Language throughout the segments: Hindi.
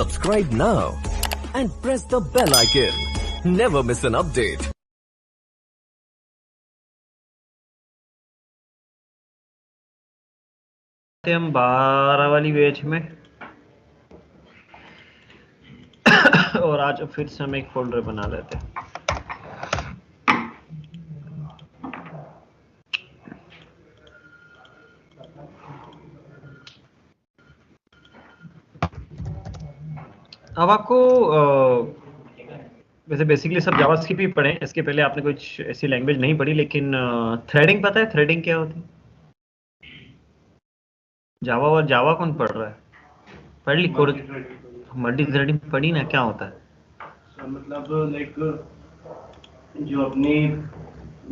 Subscribe now and press the bell icon. Never miss an update. हम 12 वाली बैच में और आज फिर से हम एक फोल्डर बना लेते हैं। अब आपको वैसे बेसिकली सब जावास्क्रिप्ट ही पढ़े, इसके पहले आपने कुछ ऐसी लैंग्वेज नहीं पढ़ी, लेकिन थ्रेडिंग पता है? थ्रेडिंग क्या होती है? जावा और जावा कौन पढ़ रहा है? पढ़ ली मल्टी थ्रेडिंग पढ़ी ना, क्या होता है? मतलब लाइक जो अपनी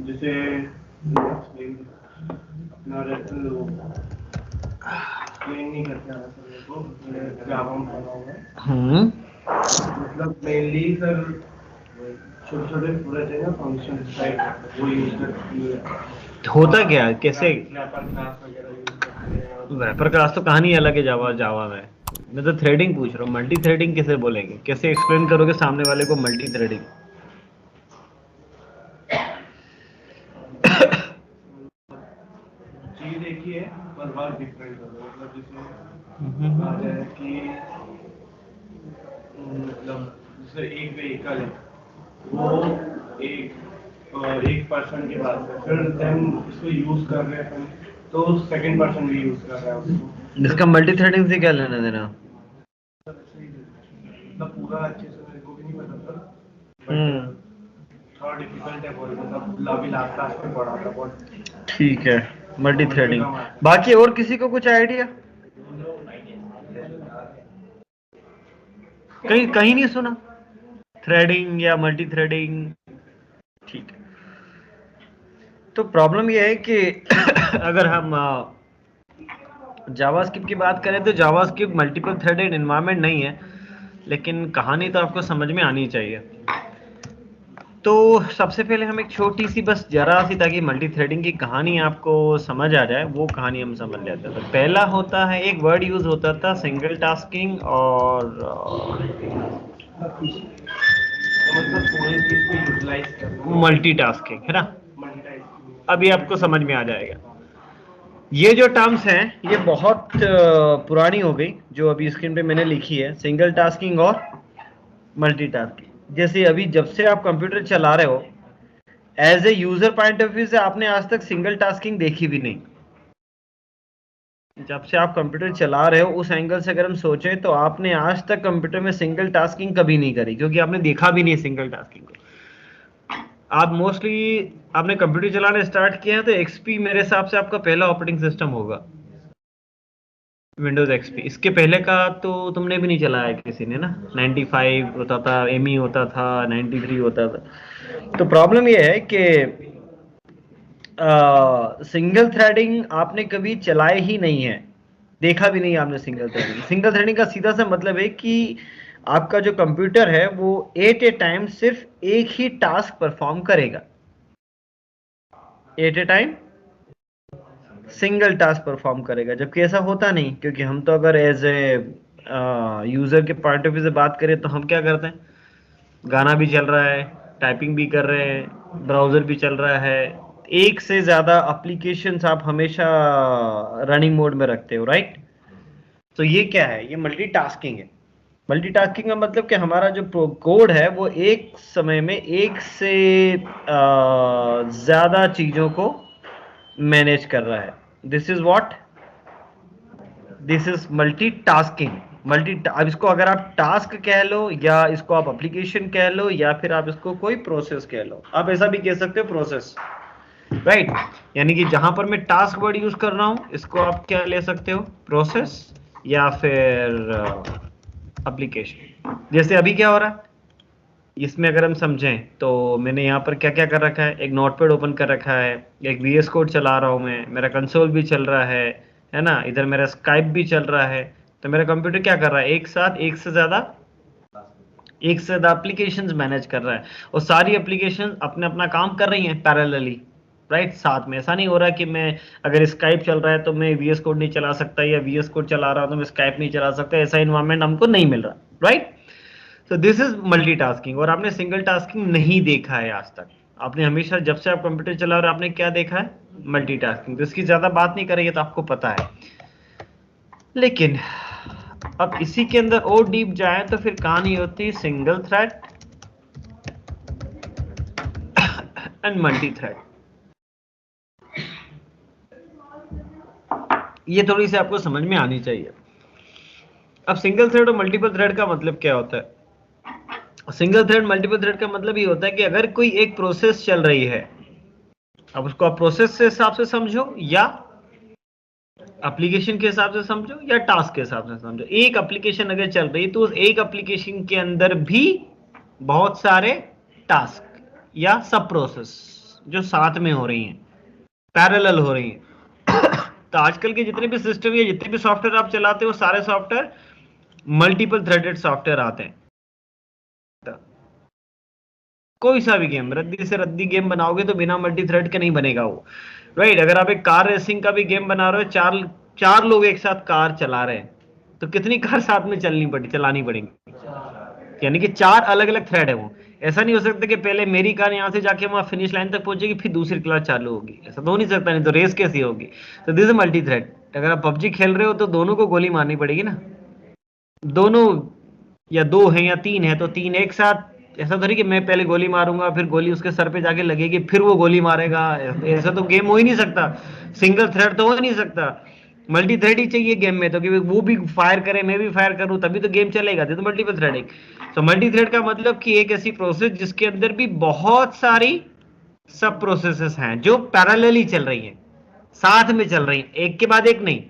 जैसे अपना नहीं करते हैं सर को जावा में पढ़ा हुआ है। मतलब मेनली सर छोटे-छोटे पूरे जगह फंक्शन टाइप वो यूज करती है। होता क्या है, कैसे? रैपर क्लास वगैरह यूज करते हैं। रैपर क्लास तो कहानी अलग है जावा में। मैं तो थ्रेडिंग पूछ रहा हूँ। मल्टी थ्रेडिंग कैसे बोलेंगे? कैसे एक्सप्लेन करोगे सामने वाले को मल्टी थ्रेडिंग? चीज देखिए पर बार डिफरेंट होगा। मतलब जैसे आ जाए कि मतलब जैसे एक व्हीकल है वो एक पर्सन के पास है, फिर देन इसको यूज कर रहे हैं तो सेकंड पर्सन भी यूज कर रहा है उसको। इसका मल्टी थ्रेडिंग से क्या लेना देना? मतलब पूरा अच्छे से मेरे को भी नहीं पता था, बट थोड़ा डिफिकल्ट है बहुत। मतलब अभी लास्ट क्लास में पढ़ा था बहुत। ठीक है, मल्टी थ्रेडिंग। बाकी और किसी को कुछ आइडिया? कहीं नहीं सुना थ्रेडिंग या मल्टी थ्रेडिंग? ठीक है, तो प्रॉब्लम यह है कि अगर हम जावास्क्रिप्ट की बात करें तो जावास्क्रिप्ट मल्टीपल थ्रेडेड एनवायरनमेंट नहीं है, लेकिन कहानी तो आपको समझ में आनी चाहिए। तो सबसे पहले हम एक छोटी सी बस जरा सी, ताकि मल्टी थ्रेडिंग की कहानी आपको समझ आ जाए, वो कहानी हम समझ लेते हैं। तो पहला होता है, एक वर्ड यूज होता था सिंगल टास्किंग और मल्टीटास्किंग, है ना? अभी आपको समझ में आ जाएगा। ये जो टर्म्स हैं ये बहुत पुरानी हो गई, जो अभी स्क्रीन पे मैंने लिखी है, सिंगल टास्किंग और मल्टीटास्किंग। जैसे अभी जब से आप कंप्यूटर चला रहे हो, as a user point of view से आपने आज तक सिंगल टास्किंग देखी भी नहीं। जब से आप कंप्यूटर चला रहे हो उस एंगल से अगर हम सोचें तो आपने आज तक कंप्यूटर में सिंगल टास्किंग कभी नहीं करी, क्योंकि आपने देखा भी नहीं सिंगल टास्किंग को। आप मोस्टली आपने कंप्यूटर चलाने स्टार्ट किया है तो एक्सपी मेरे हिसाब से आपका पहला ऑपरेटिंग सिस्टम होगा, विंडोज एक्सपी। इसके पहले का तो तुमने भी नहीं चलाया किसी ने ना। 95 होता था, एमई होता था, 93 होता था। तो प्रॉब्लम यह है कि सिंगल थ्रेडिंग आपने कभी चलाए ही नहीं है, देखा भी नहीं आपने सिंगल थ्रेडिंग। सिंगल थ्रेडिंग का सीधा सा मतलब है कि आपका जो कंप्यूटर है वो एट ए टाइम सिर्फ एक ही टास्क परफॉर्म करेगा, at a time single task perform करेगा। जबकि ऐसा होता नहीं, क्योंकि हम तो अगर एज ए यूजर के पॉइंट ऑफ व्यू से बात करें तो हम क्या करते हैं, गाना भी चल रहा है, टाइपिंग भी कर रहे हैं, ब्राउजर भी चल रहा है, एक से ज्यादा एप्लीकेशंस आप हमेशा रनिंग मोड में रखते हो, राइट? तो ये क्या है? ये मल्टीटास्किंग है। मल्टीटास्किंग का मतलब कि हमारा जो कोड है वो एक समय में एक से ज्यादा चीजों को मैनेज कर रहा है। This is what, this is multitasking. अब इसको अगर आप टास्क कह लो, या इसको आप एप्लीकेशन कह लो, या फिर आप इसको कोई प्रोसेस कह लो, आप ऐसा भी कह सकते हो प्रोसेस, राइट? यानी कि जहां पर मैं टास्क वर्ड यूज कर रहा हूं, इसको आप क्या ले सकते हो, प्रोसेस या फिर एप्लीकेशन। जैसे अभी क्या हो रहा है इसमें अगर हम समझें, तो मैंने यहाँ पर क्या क्या कर रखा है, एक नोटपैड ओपन कर रखा है, एक वीएस कोड चला रहा हूँ मैं, मेरा कंसोल भी चल रहा है ना? इधर मेरा स्काइप भी चल रहा है। तो मेरा कंप्यूटर क्या कर रहा है, एक साथ एक से ज्यादा एप्लीकेशंस मैनेज कर रहा है, और सारी एप्लीकेशन अपने अपना काम कर रही हैं पैरेलली, राइट? साथ में ऐसा नहीं हो रहा कि मैं अगर स्काइप चल रहा है तो मैं वीएस कोड नहीं चला सकता, या वीएस कोड चला रहा हूं तो मैं स्काइप नहीं चला सकता। ऐसा इन्वायरमेंट हमको नहीं मिल रहा। राइट? तो दिस इज मल्टीटास्किंग। और आपने सिंगल टास्किंग नहीं देखा है आज तक। आपने हमेशा जब से आप कंप्यूटर चला रहे हो आपने क्या देखा है? मल्टीटास्किंग। तो इसकी ज्यादा बात नहीं करेंगे, तो आपको पता है। लेकिन अब इसी के अंदर और डीप जाए तो फिर कहानी होती single thread and multi thread. ये थोड़ी सी आपको समझ में आनी चाहिए। अब सिंगल थ्रेड और मल्टीपल थ्रेड का मतलब क्या होता है? सिंगल थ्रेड मल्टीपल थ्रेड का मतलब ये होता है कि अगर कोई एक प्रोसेस चल रही है, अब उसको आप प्रोसेस के हिसाब से समझो या एप्लीकेशन के हिसाब से समझो या टास्क के हिसाब से समझो। एक एप्लीकेशन अगर चल रही है तो उस एक एप्लीकेशन के अंदर भी बहुत सारे टास्क या सब प्रोसेस जो साथ में हो रही हैं, पैरेलल हो रही हैं। तो आजकल के जितने भी सिस्टम या जितने भी सॉफ्टवेयर आप चलाते हो, सारे सॉफ्टवेयर मल्टीपल थ्रेडेड सॉफ्टवेयर आते हैं। कोई सा भी गेम, रद्दी से रद्दी गेम बनाओगे तो बिना मल्टी थ्रेड के नहीं बनेगा वो, राइट? अगर आप एक कार रेसिंग का भी गेम बना रहे हो, चार लोग एक साथ कार चला रहे हैं, तो कितनी कार साथ में चलानी पड़ेगी? यानी कि चार अलग अलग थ्रेड है वो। ऐसा नहीं हो सकता कि पहले मेरी कार यहां से जाके वहां फिनिश लाइन तक पहुंचेगी फिर दूसरी क्लास चालू होगी, ऐसा तो हो नहीं सकता, नहीं तो रेस कैसी होगी? तो दिस इज मल्टी थ्रेड। अगर आप पबजी खेल रहे हो तो दोनों को गोली मारनी पड़ेगी ना, दोनों, या दो है या तीन है तो तीन एक साथ। ऐसा थोड़ी कि मैं पहले गोली मारूंगा फिर गोली उसके सर पे जाके लगेगी फिर वो गोली मारेगा, ऐसा तो गेम हो ही नहीं सकता। सिंगल थ्रेड तो हो ही नहीं सकता, मल्टी थ्रेड ही चाहिए गेम में। तो कि वो भी फायर करे मैं भी फायर करूं तभी तो गेम चलेगा, तो मल्टीपल थ्रेडिंग। तो मल्टी थ्रेड का मतलब कि एक ऐसी प्रोसेस जिसके अंदर भी बहुत सारी सब प्रोसेसेस हैं जो पैरेलली चल रही हैं, साथ में चल रही हैं, एक के बाद एक नहीं।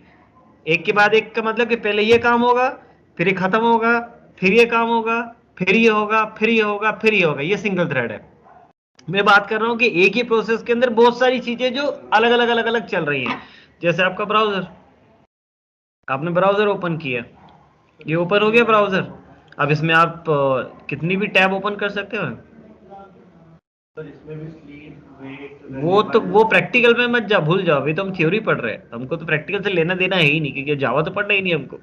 एक के बाद एक का मतलब कि पहले ये काम होगा फिर ये खत्म होगा, फिर ये काम होगा, फिर ये होगा, फिर ये होगा, फिर ये होगा। ये सिंगल थ्रेड है। मैं बात कर रहा हूं कि एक ही प्रोसेस के अंदर बहुत सारी चीजें जो अलग अलग अलग अलग चल रही हैं। जैसे आपका ब्राउजर, आपने ब्राउजर ओपन किया, ये ओपन हो गया ब्राउजर। अब इसमें आप कितनी भी टैब ओपन कर सकते हो। तो इसमें भी स्लीप वेट वो प्रैक्टिकल में मत जा, भूल जाओ। अभी तो हम थ्योरी पढ़ रहे हैं, हमको तो प्रैक्टिकल से लेना देना है ही नहीं, क्योंकि जावा तो पढ़ना ही नहीं हमको।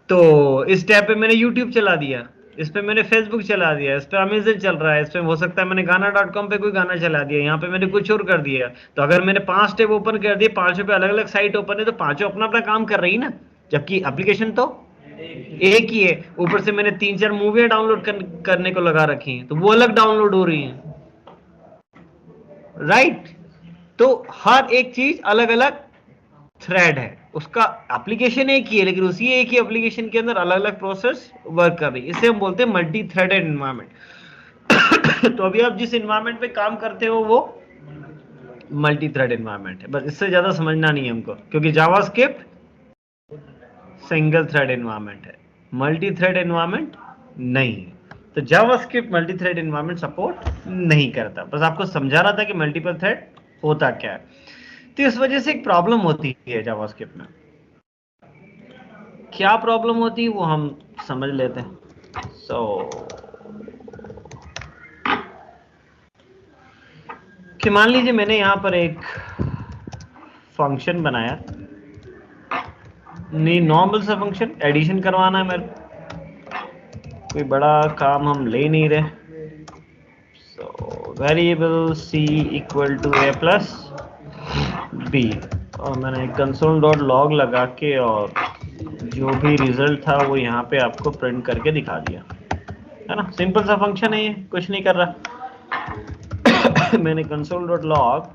तो इस टैब पे मैंने यूट्यूब चला दिया, इस पे मैंने फेसबुक चला दिया, इस पे अमेजन चल रहा है, इस पे हो सकता है मैंने गाना.com पे कोई गाना चला दिया, यहाँ पे मैंने कुछ और कर दिया। तो अगर मैंने 5 टैब ओपन कर दिए, पांचों पे अलग अलग साइट ओपन है, तो पांचों अपना अपना काम कर रही ना, जबकि एप्लीकेशन तो एक ही है। ऊपर से मैंने 3-4 मूवियां डाउनलोड करने को लगा रखी हैं, तो वो अलग डाउनलोड हो रही हैं, राइट? तो हर एक चीज अलग अलग थ्रेड है, उसका एप्लीकेशन एक ही है, लेकिन उसी एक ही एप्लीकेशन के अंदर अलग अलग प्रोसेस वर्क कर रही है। इसे हम बोलते हैं मल्टी थ्रेडेड एनवायरमेंट। तो अभी आप जिस एनवायरमेंट पे काम करते हो वो मल्टी थ्रेड एनवायरमेंट है। बस इससे ज्यादा समझना नहीं है हमको, क्योंकि जावास्क्रिप्ट सिंगल थ्रेड एनवायरमेंट है, मल्टी थ्रेड एनवायरमेंट नहीं है। तो JavaScript multi thread environment support नहीं करता। बस आपको समझा रहा था कि मल्टीपल थ्रेड होता क्या है। तो इस वजह से एक प्रॉब्लम होती है जावास्क्रिप्ट में। क्या प्रॉब्लम होती है वो हम समझ लेते हैं। कि मान लीजिए मैंने यहां पर एक फंक्शन बनाया, नहीं नॉर्मल सा फंक्शन, एडिशन करवाना है मेरे, कोई बड़ा काम हम ले नहीं रहे। So variable c equal to a plus b, और मैंने कंसोल डॉट लॉग लगा के और जो भी रिजल्ट था वो यहाँ पे आपको प्रिंट करके दिखा दिया, है ना? सिंपल सा फंक्शन है ये, कुछ नहीं कर रहा। मैंने कंसोल डॉट लॉग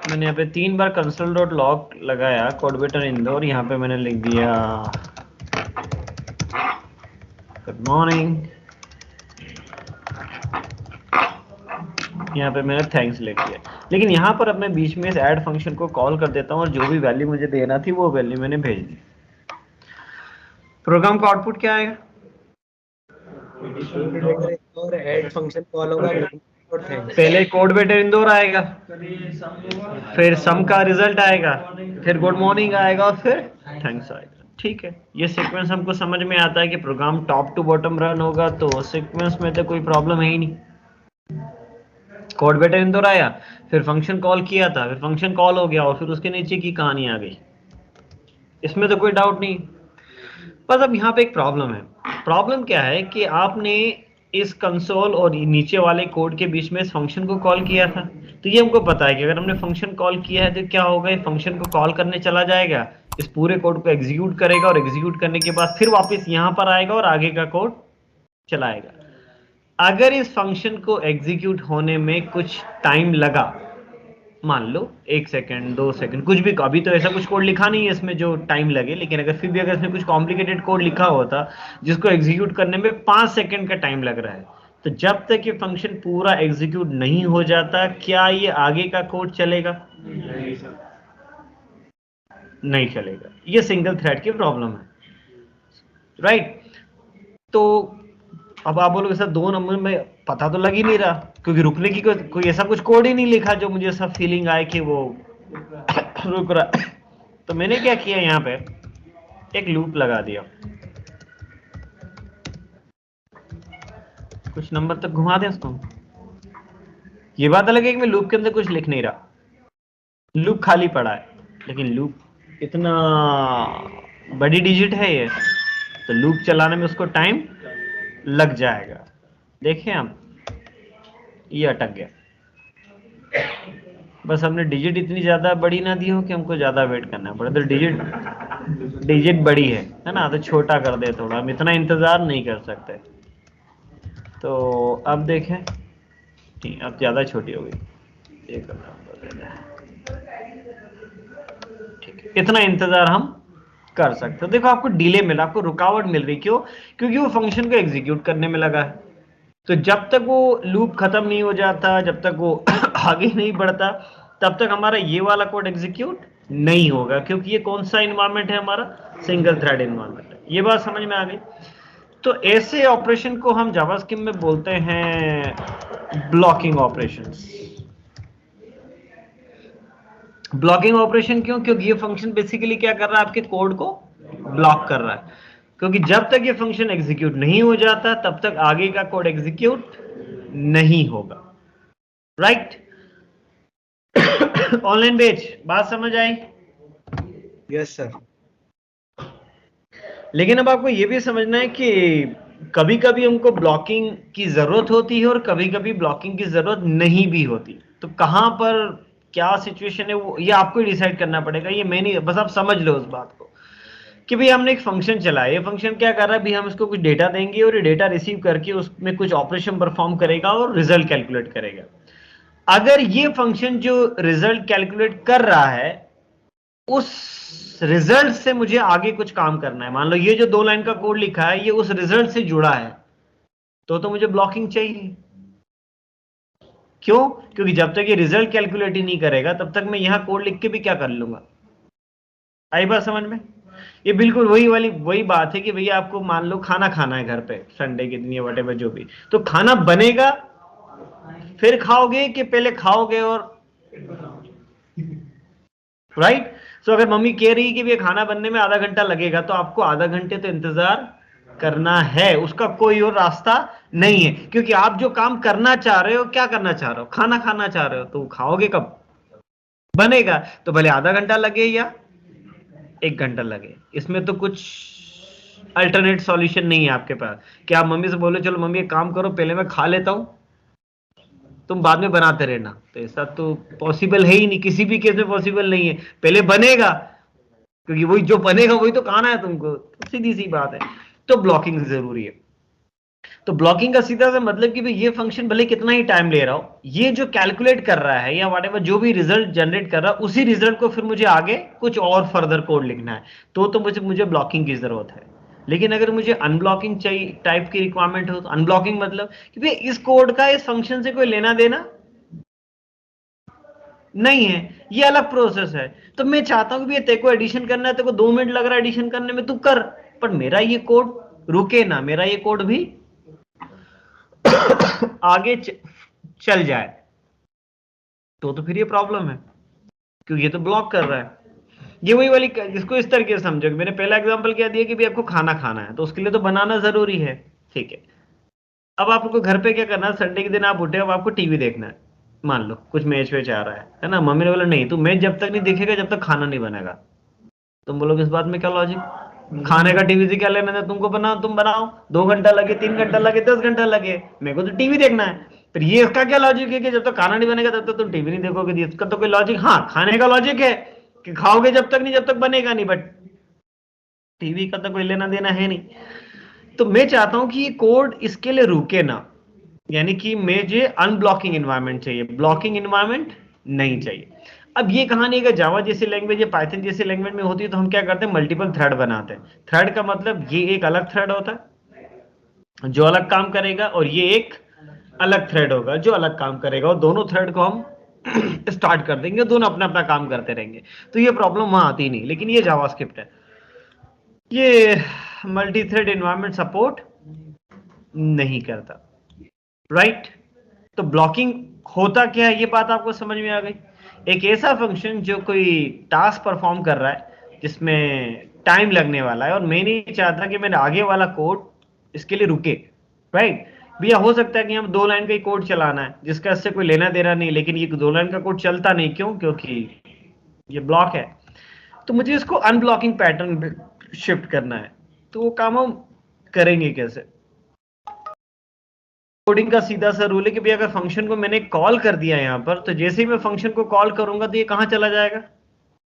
मैंने यहाँ पे 3 बार कंसोल डॉट लॉग लगाया, कोडबेटर इंदौर, यहाँ पे मैंने लिख दिया गुड मॉर्निंग, यहाँ पे मैंने थैंक्स लिख दिया। लेकिन यहाँ पर अब मैं बीच में इस ऐड फंक्शन को कॉल कर देता हूँ और जो भी वैल्यू मुझे देना थी वो वैल्यू मैंने भेज दी। प्रोग्राम का आउटपुट क्या आएगा? और ऐड फंक्शन कॉल होगा, पहले कोडबेटर इंदौर आएगा, फिर सम का रिजल्ट आएगा, फिर गुड मॉर्निंग आएगा और फिर थैंक्स आएगा। ठीक है, ये सीक्वेंस हमको समझ में आता है कि program top to bottom run होगा, तो सीक्वेंस में तो कोई प्रॉब्लम है ही नहीं। कोड बेटा इन दोहराया, फिर फंक्शन कॉल किया था, फिर फंक्शन कॉल हो गया और फिर उसके नीचे की कहानी आ गई। इसमें तो कोई डाउट नहीं। बस अब यहाँ पे एक प्रॉब्लम है। प्रॉब्लम क्या है कि आपने इस कंसोल और नीचे वाले कोड के बीच में इस फंक्शन को कॉल किया था। तो ये हमको पता है कि अगर हमने फंक्शन कॉल किया है तो क्या होगा, ये फंक्शन को कॉल करने चला जाएगा, इस पूरे कोड को एग्जीक्यूट करेगा और एग्जीक्यूट करने के बाद फिर वापस यहाँ पर आएगा और आगे का कोड चलाएगा। अगर इस फंक्शन को एग्जीक्यूट होने में कुछ टाइम लगा, मान लो 1 सेकंड 2 सेकंड कुछ भी, अभी तो ऐसा कुछ कोड लिखा नहीं है इसमें जो टाइम लगे, लेकिन अगर फिर भी अगर इसमें कुछ कॉम्प्लिकेटेड कोड लिखा होता जिसको एग्जीक्यूट करने में 5 सेकंड का टाइम लग रहा है, तो जब तक ये फंक्शन पूरा एग्जीक्यूट नहीं हो जाता क्या ये आगे का कोड चलेगा? नहीं चलेगा। ये सिंगल थ्रेड की प्रॉब्लम है, राइट? तो अब आप बोलोगे सर 2 नंबर में पता तो लग ही नहीं रहा, क्योंकि रुकने की कोई ऐसा कुछ कोड ही नहीं लिखा जो मुझे सब फीलिंग आए कि वो रुक रहा। तो मैंने क्या किया, यहाँ पे एक लूप लगा दिया, कुछ नंबर तक घुमा दें उसको। ये बात अलग है कि मैं लूप के अंदर कुछ लिख नहीं रहा, लूप खाली पड़ा है, लेकिन लूप इतना बड़ी डिजिट है ये, तो लूप चलाने में उसको टाइम लग जाएगा। देखें आप, ये अटक गया। बस हमने डिजिट इतनी ज्यादा बड़ी ना दी हो कि हमको ज्यादा वेट करना पड़े, तो डिजिट बड़ी है ना, तो छोटा कर दे थोड़ा, हम इतना इंतजार नहीं कर सकते। तो अब देखें, ठीक, अब ज्यादा छोटी हो गई, एक ठीक है, इतना इंतजार हम कर सकते हो। देखो आपको डिले मिला, आपको रुकावट मिल रही, क्यों? क्योंकि वो फंक्शन को एग्जीक्यूट करने में लगा है। तो जब तक वो लूप खत्म नहीं हो जाता, जब तक वो आगे नहीं बढ़ता, तब तक हमारा ये वाला कोड एग्जीक्यूट नहीं होगा, क्योंकि ये कौन सा इन्वायरमेंट है हमारा? सिंगल थ्रेड इन्वायरमेंट है। ये बात समझ में आ गई? तो ऐसे ऑपरेशन को हम जावास्क्रिप्ट में बोलते हैं ब्लॉकिंग ऑपरेशंस। ब्लॉकिंग ऑपरेशन क्यों? क्योंकि ये फंक्शन बेसिकली क्या कर रहा है, आपके कोड को ब्लॉक कर रहा है, क्योंकि जब तक ये फंक्शन एग्जीक्यूट नहीं हो जाता तब तक आगे का कोड एग्जीक्यूट नहीं होगा, राइट? ऑनलाइन बेच बात समझ आई? Yes sir. लेकिन अब आपको ये भी समझना है कि कभी कभी हमको ब्लॉकिंग की जरूरत होती है और कभी कभी ब्लॉकिंग की जरूरत नहीं भी होती। तो कहां पर क्या सिचुएशन है वो ये आपको ही डिसाइड करना पड़ेगा। ये मैं नहीं, बस आप समझ लो उस बात को कि भाई हमने एक फंक्शन चलाया, ये फंक्शन क्या कर रहा है, भाई हम इसको कुछ डेटा देंगे और ये डेटा रिसीव करके उसमें कुछ ऑपरेशन परफॉर्म करेगा और रिजल्ट कैलकुलेट करेगा। अगर ये फंक्शन जो रिजल्ट कैलकुलेट कर रहा है उस रिजल्ट से मुझे आगे कुछ काम करना है, मान लो ये जो 2 लाइन का कोड लिखा है ये उस रिजल्ट से जुड़ा है, तो मुझे ब्लॉकिंग चाहिए। क्यों? क्योंकि जब तक ये रिजल्ट कैलकुलेट ही नहीं करेगा तब तक मैं यहां कोड लिख के भी क्या कर लूंगा। आई बात समझ में? ये बिल्कुल वही बात है कि भैया आपको मान लो खाना खाना है घर पे संडे के दिन या वटेवर जो भी, तो खाना बनेगा फिर खाओगे कि पहले खाओगे? और राइट? सो अगर मम्मी कह रही है कि ये खाना बनने में आधा घंटा लगेगा तो आपको आधा घंटे तो इंतजार करना है, उसका कोई और रास्ता नहीं है, क्योंकि आप जो काम करना चाह रहे हो, क्या करना चाह रहे हो, खाना खाना चाह रहे हो, तो खाओगे कब? बनेगा, तो भले आधा घंटा लगे या 1 घंटा लगे, इसमें तो कुछ अल्टरनेट सॉल्यूशन नहीं है आपके पास कि आप मम्मी से बोलो चलो मम्मी एक काम करो पहले मैं खा लेता हूं तुम बाद में बनाते रहना। तो ऐसा तो पॉसिबल है ही नहीं, किसी भी केस में पॉसिबल नहीं है, पहले बनेगा, क्योंकि वही जो बनेगा वही तो खाना है तुमको, तो सीधी सी बात है। तो ब्लॉकिंग जरूरी है। तो ब्लॉकिंग का सीधा सा मतलब कि भाई ये फंक्शन भले कितना ही टाइम ले रहा हो, ये जो कैलकुलेट कर रहा है या व्हाटएवर जो भी रिजल्ट जनरेट कर रहा है उसी रिजल्ट को फिर मुझे आगे कुछ और फर्दर कोड लिखना है, तो मुझे ब्लॉकिंग की जरूरत है। लेकिन अगर मुझे अनब्लॉकिंग चाहिए टाइप की रिक्वायरमेंट हो, तो अनब्लॉकिंग मतलब कि भाई इस कोड का इस फंक्शन से कोई लेना देना नहीं है, ये अलग प्रोसेस है। तो मैं चाहता हूं कि तेरे को एडिशन करना है, तेरे को 2 मिनट लग रहा है एडिशन करने में, तू कर, पर मेरा ये कोड रुके ना, मेरा ये कोड भी आगे चल जाए, तो फिर ये प्रॉब्लम है, क्योंकि ये तो ब्लॉक कर रहा है। ये वही वाली, इसको इस तरीके से समझो कि मैंने पहला एग्जांपल क्या दिया कि भाई आपको खाना खाना है तो उसके लिए तो बनाना जरूरी है, ठीक है। अब आपको घर पे क्या करना है, संडे के दिन आप उठे, अब आपको टीवी देखना है, मान लो कुछ मैच वेच आ रहा है ना, मम्मी ने बोला नहीं तू मैच जब तक नहीं देखेगा जब तक खाना नहीं बनेगा। तुम बोलोगे इस बात में क्या लॉजिक, खाने का टीवी से क्या लेना है, तुमको बनाओ, तुम बनाओ, 2 घंटा लगे, 3 घंटा लगे, 10 घंटा लगे, मेरे को तो टीवी देखना है। फिर ये इसका क्या लॉजिक है कि जब तक खाना नहीं बनेगा तब तक तुम टीवी नहीं देखोगे, इसका तो कोई लॉजिक, हाँ खाने का लॉजिक है कि खाओगे जब तक नहीं जब तक बनेगा नहीं, बट टीवी का तो कोई लेना देना है नहीं। तो मैं चाहता हूं कि ये कोड इसके लिए रुके ना, यानी कि मुझे अनब्लॉकिंग एनवायरनमेंट चाहिए, ब्लॉकिंग एनवायरनमेंट नहीं चाहिए। अब ये कहानी अगर जावा जैसी लैंग्वेज या पाइथन जैसी लैंग्वेज में होती है तो हम क्या करते हैं, मल्टीपल थ्रेड बनाते हैं। थ्रेड का मतलब ये एक अलग थ्रेड होता है जो अलग काम करेगा, और ये एक अलग थ्रेड होगा जो अलग काम करेगा, और दोनों थ्रेड को हम स्टार्ट कर देंगे, दोनों अपना अपना काम करते रहेंगे। तो ये प्रॉब्लम वहां आती नहीं, लेकिन ये जावास्क्रिप्ट है, ये मल्टी थ्रेड एनवायरनमेंट सपोर्ट नहीं करता, राइट। तो ब्लॉकिंग होता क्या है, ये बात आपको समझ में आ गई। एक ऐसा फंक्शन जो कोई टास्क परफॉर्म कर रहा है जिसमें टाइम लगने वाला है, और मैं नहीं चाहता कि मेरा आगे वाला कोड इसके लिए रुके, राइट। भैया हो सकता है कि हम 2 लाइन का ही कोड चलाना है जिसका इससे कोई लेना देना नहीं, लेकिन ये 2 लाइन का कोड चलता नहीं, क्यों, क्योंकि ये ब्लॉक है। तो मुझे इसको अनब्लॉकिंग पैटर्न शिफ्ट करना है, तो वो काम हम करेंगे कैसे। कोडिंग का सीधा सा रूल है कि भाई अगर फंक्शन को मैंने कॉल कर दिया यहां पर, तो जैसे ही मैं फंक्शन को कॉल करूंगा तो ये कहां चला जाएगा,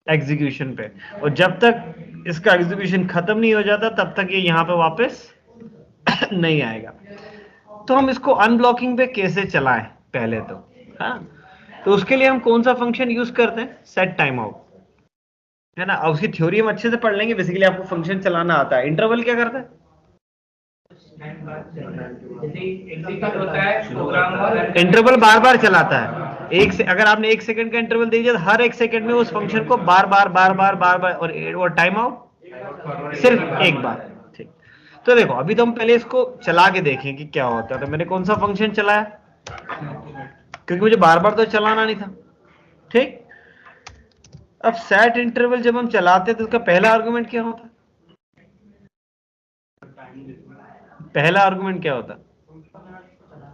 एग्जीक्यूशन पे, और जब तक इसका एग्जीक्यूशन खत्म नहीं हो जाता तब तक ये यहां पे वापस नहीं आएगा। तो हम इसको अनब्लॉकिंग पे कैसे चलाएं पहले तो, हाँ, तो उसके लिए हम कौन सा फंक्शन यूज करते हैं, सेट टाइम आउट, है ना। अब उसकी थ्योरी हम अच्छे से पढ़ लेंगे, बेसिकली आपको फंक्शन चलाना आता है। इंटरवल क्या करता है, इंटरवल बार बार चलाता है, एक से अगर आपने 1 सेकंड का इंटरवल दे दिया तो हर 1 सेकंड में उस फंक्शन को बार बार बार बार बार बार, और टाइम आउट सिर्फ एक बार, ठीक। तो देखो अभी तो हम पहले इसको चला के देखें कि क्या होता है। तो मैंने कौन सा फंक्शन चलाया, क्योंकि मुझे बार बार तो चलाना नहीं था, ठीक। अब सेट इंटरवल जब हम चलाते तो उसका पहला आर्गुमेंट क्या होता, पहला आर्गुमेंट क्या होता,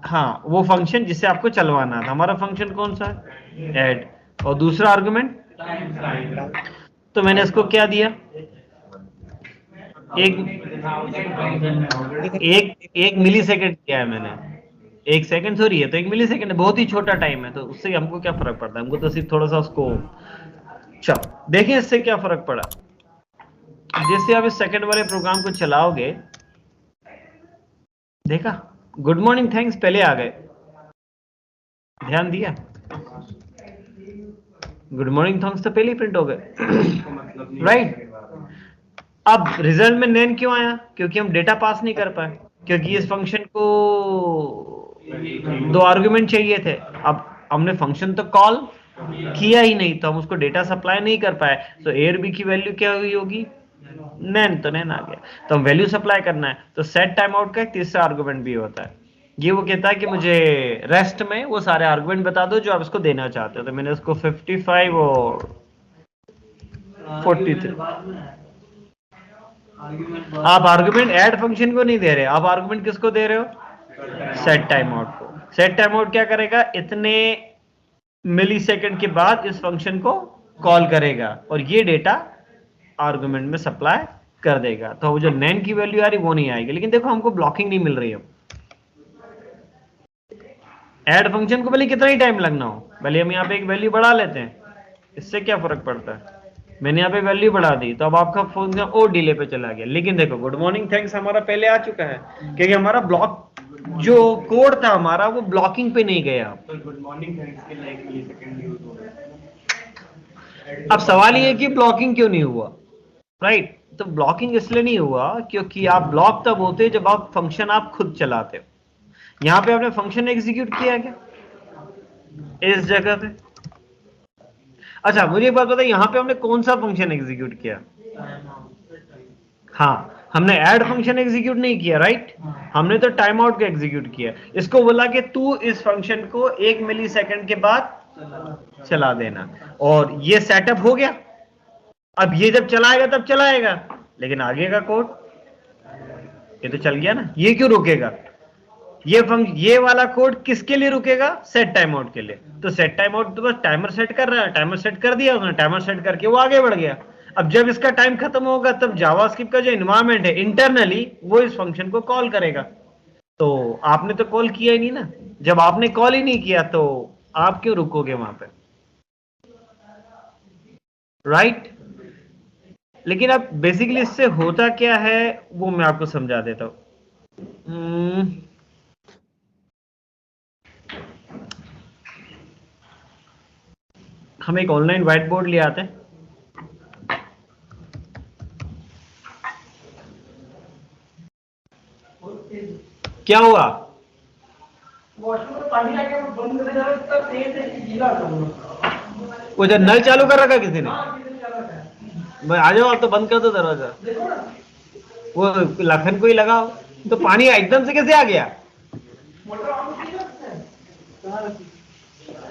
हाँ वो फंक्शन जिसे आपको चलवाना था। हमारा फंक्शन कौन सा है, ऐड, और दूसरा आर्गुमेंट, तो मैंने इसको क्या दिया, एक मिली सेकेंड किया है मैंने, 1 सेकंड सॉरी है तो 1 मिली सेकंड है, बहुत ही छोटा टाइम है, तो उससे हमको क्या फर्क पड़ता है, हमको तो सिर्फ थोड़ा सा उसको, चलो देखिए इससे क्या फर्क पड़ा। जैसे आप इस सेकंड वाले प्रोग्राम को चलाओगे, देखा गुड मॉर्निंग थैंक्स पहले आ गए, ध्यान दिया, गुड मॉर्निंग थैंक्स तो पहले ही प्रिंट हो गए, राइट। अब रिजल्ट में नैन क्यों आया, क्योंकि हम डेटा पास नहीं कर पाए, क्योंकि इस फंक्शन को 2 आर्गुमेंट चाहिए थे। अब हमने फंक्शन तो कॉल किया ही नहीं, तो हम उसको डेटा सप्लाई नहीं कर पाए, तो ए और बी की वैल्यू क्या हुई होगी, नैन, तो नैन आ गया, तो हम वैल्यू सप्लाई करना है। तो सेट टाइम आउट का एक तीसरा आर्गुमेंट भी होता है, ये वो कहता है कि मुझे रेस्ट में वो सारे आर्गुमेंट बता दो जो आप इसको देना चाहते हो। तो मैंने उसको 55 और 43, आप आर्गुमेंट ऐड फंक्शन को नहीं दे रहे, आप आर्गुमेंट किसको दे रहे हो, सेट टाइम आउट को। सेट टाइम आउट क्या करेगा, इतने मिली सेकेंड के बाद इस फंक्शन को कॉल करेगा और ये डेटा आर्गुमेंट में सप्लाई कर देगा। तो वो जो नैन की वैल्यू आ रही वो नहीं आएगी, लेकिन देखो हमको ब्लॉकिंग नहीं मिल रही है। ऐड फंक्शन को भले कितना ही टाइम लगना हो, भले हम यहाँ पे एक वैल्यू बढ़ा लेते हैं, इससे क्या फर्क पड़ता है, मैंने यहाँ पे वैल्यू बढ़ा दी तो अब आपका फोन और डिले पे चला गया। लेकिन देखो गुड मॉर्निंग थैंक्स हमारा पहले आ चुका है, क्योंकि हमारा ब्लॉक जो कोड था हमारा वो ब्लॉकिंग पे नहीं गया। गुड मॉर्निंग थैंक्स के लाइक मिलीसेकंड यूज हो रहा है। अब सवाल ये है कि ब्लॉकिंग क्यों नहीं हुआ, राइट। तो ब्लॉकिंग इसलिए नहीं हुआ क्योंकि आप ब्लॉक तब होते हैं जब आप फंक्शन आप खुद चलाते हो। यहां पे आपने फंक्शन एग्जीक्यूट किया क्या इस जगह पे, अच्छा मुझे एक बात बताइए, यहां पे हमने कौन सा फंक्शन एग्जीक्यूट किया, हाँ हमने ऐड फंक्शन एग्जीक्यूट नहीं किया, राइट। हमने तो टाइम आउट का एग्जीक्यूट किया, इसको बोला कि तू इस फंक्शन को 1 मिली सेकंड के बाद चला देना, और ये सेटअप हो गया। अब ये जब चलाएगा तब चलाएगा, लेकिन आगे का कोड ये तो चल गया ना, ये क्यों रुकेगा, ये वाला कोड किसके लिए रुकेगा? सेट टाइम आउट के लिए। तो सेट टाइम आउट तो बस टाइमर सेट कर रहा है, टाइमर सेट कर दिया उसने, टाइमर सेट करके वो आगे बढ़ गया। अब जब इसका टाइम खत्म होगा तब जावास्क्रिप्ट का जो एनवायरनमेंट है इंटरनली वो इस फंक्शन को कॉल करेगा। तो आपने तो कॉल किया ही नहीं ना, जब आपने कॉल ही नहीं किया तो आप क्यों रुकोगे वहां पे, राइट? लेकिन अब बेसिकली इससे होता क्या है वो मैं आपको समझा देता हूं। हम एक ऑनलाइन व्हाइट बोर्ड ले आते हैं। क्या हुआ? वो जब नल चालू कर रखा किसी ने? भाई आ जाओ, आप तो बंद कर दो दरवाजा। वो लखन को ही लगाओ। तो पानी एकदम से कैसे आ गया?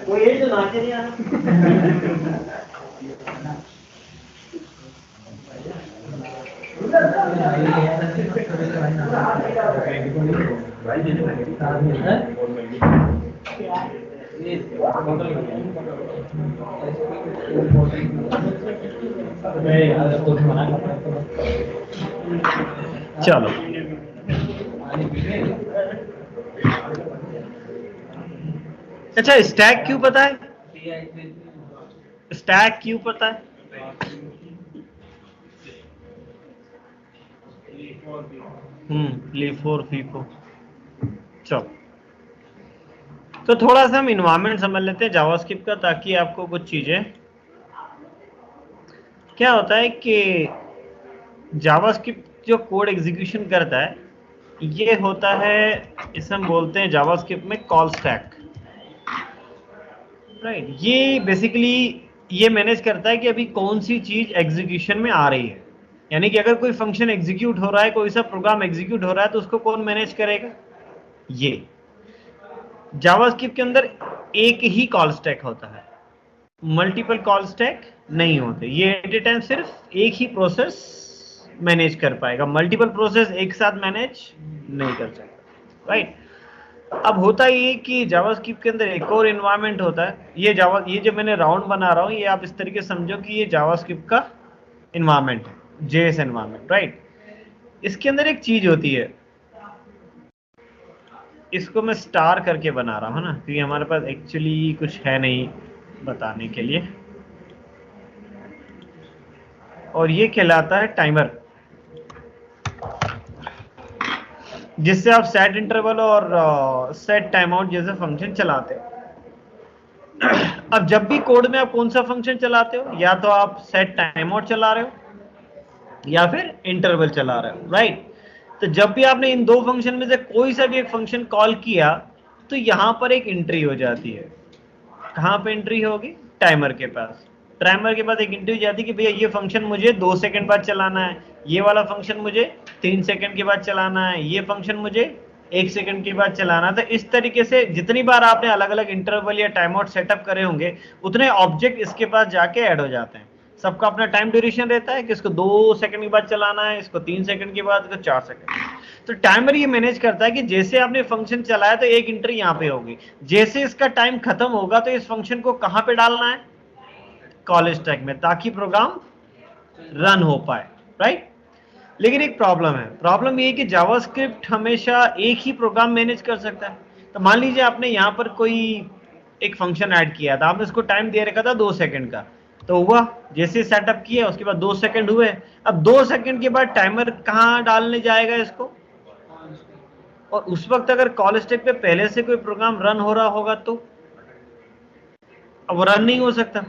वो ये जो नाचे नहीं आ रहा। चलो, अच्छा स्टैक क्यों पता है? स्टैक क्यों पता है? लीफोर फीफो। चलो, तो थोड़ा सा हम इन्वायरमेंट समझ लेते हैं जावास्क्रिप्ट का, ताकि आपको कुछ चीजें, क्या होता है कि जावास्क्रिप्ट जो कोड एग्जीक्यूशन करता है ये होता है, इसे हम बोलते हैं जावास्क्रिप्ट में कॉल स्टैक, राइट? ये बेसिकली ये मैनेज करता है कि अभी कौन सी चीज एग्जीक्यूशन में आ रही है। यानी कि अगर कोई फंक्शन एग्जीक्यूट हो रहा है, कोई सा प्रोग्राम एग्जीक्यूट हो रहा है, तो उसको कौन मैनेज करेगा? ये जावास्क्रिप्ट के अंदर एक ही कॉल स्टैक होता है, मल्टीपल कॉल स्टैक नहीं होते। ये एट ए टाइम सिर्फ एक ही प्रोसेस मैनेज कर पाएगा, मल्टीपल प्रोसेस एक साथ मैनेज नहीं कर सकता, राइट? अब होता ये कि जावास्क्रिप्ट के अंदर एक और एनवायरनमेंट होता है। ये जो मैंने राउंड बना रहा हूं, ये आप इस तरीके से समझो कि ये जावास्क्रिप्ट का एनवायरनमेंट है, जेएस एनवायरनमेंट, राइट? इसके अंदर एक चीज होती है, इसको मैं स्टार करके बना रहा हूं ना, क्योंकि हमारे पास एक्चुअली कुछ है नहीं बताने के लिए, और ये कहलाता है टाइमर, जिससे आप सेट इंटरवल और सेट टाइम आउट जैसे फंक्शन चलाते हो। अब जब भी कोड में आप कौन सा फंक्शन चलाते हो, या तो आप सेट टाइम आउट चला रहे हो या फिर इंटरवल चला रहे हो, राइट? तो जब भी आपने इन दो फंक्शन में से कोई सा भी एक फंक्शन कॉल किया तो यहां पर एक एंट्री हो जाती है। कहां पे एंट्री होगी? टाइमर के पास। टाइमर के पास एक एंट्री हो जाती है कि भैया ये फंक्शन मुझे 2 सेकंड बाद चलाना है, ये वाला फंक्शन मुझे 3 सेकंड के बाद चलाना है, ये फंक्शन मुझे 1 सेकंड के बाद चलाना। तो इस तरीके से जितनी बार आपने अलग अलग इंटरवल या टाइम आउट सेटअप करे होंगे, उतने ऑब्जेक्ट इसके पास जाके ऐड हो जाते हैं। सबका अपना टाइम ड्यूरेशन रहता है कि इसको 2 सेकंड के बाद चलाना है, इसको 3 सेकंड के बाद, इसको 4 सेकंड। तो टाइमर ये मैनेज करता है कि जैसे आपने फंक्शन चलाया तो एक एंट्री यहाँ पे होगी, जैसे इसका टाइम खत्म होगा तो इस फंक्शन को कहां पे डालना है? कॉल स्टैक में, ताकि प्रोग्राम रन हो पाए, राइट? लेकिन एक प्रॉब्लम है। प्रॉब्लम ये है कि जावास्क्रिप्ट हमेशा एक ही प्रोग्राम मैनेज कर सकता है। तो मान लीजिए आपने यहाँ पर कोई एक फंक्शन ऐड किया था, आपने उसको टाइम दे रखा था 2 सेकंड का, तो हुआ जैसे सेटअप किया उसके बाद 2 सेकंड हुए। अब 2 सेकंड के बाद टाइमर कहाँ डालने जाएगा इसको? और उस वक्त अगर कॉल स्टैक पे पहले से कोई प्रोग्राम रन हो रहा होगा तो अब वो रन नहीं हो सकता।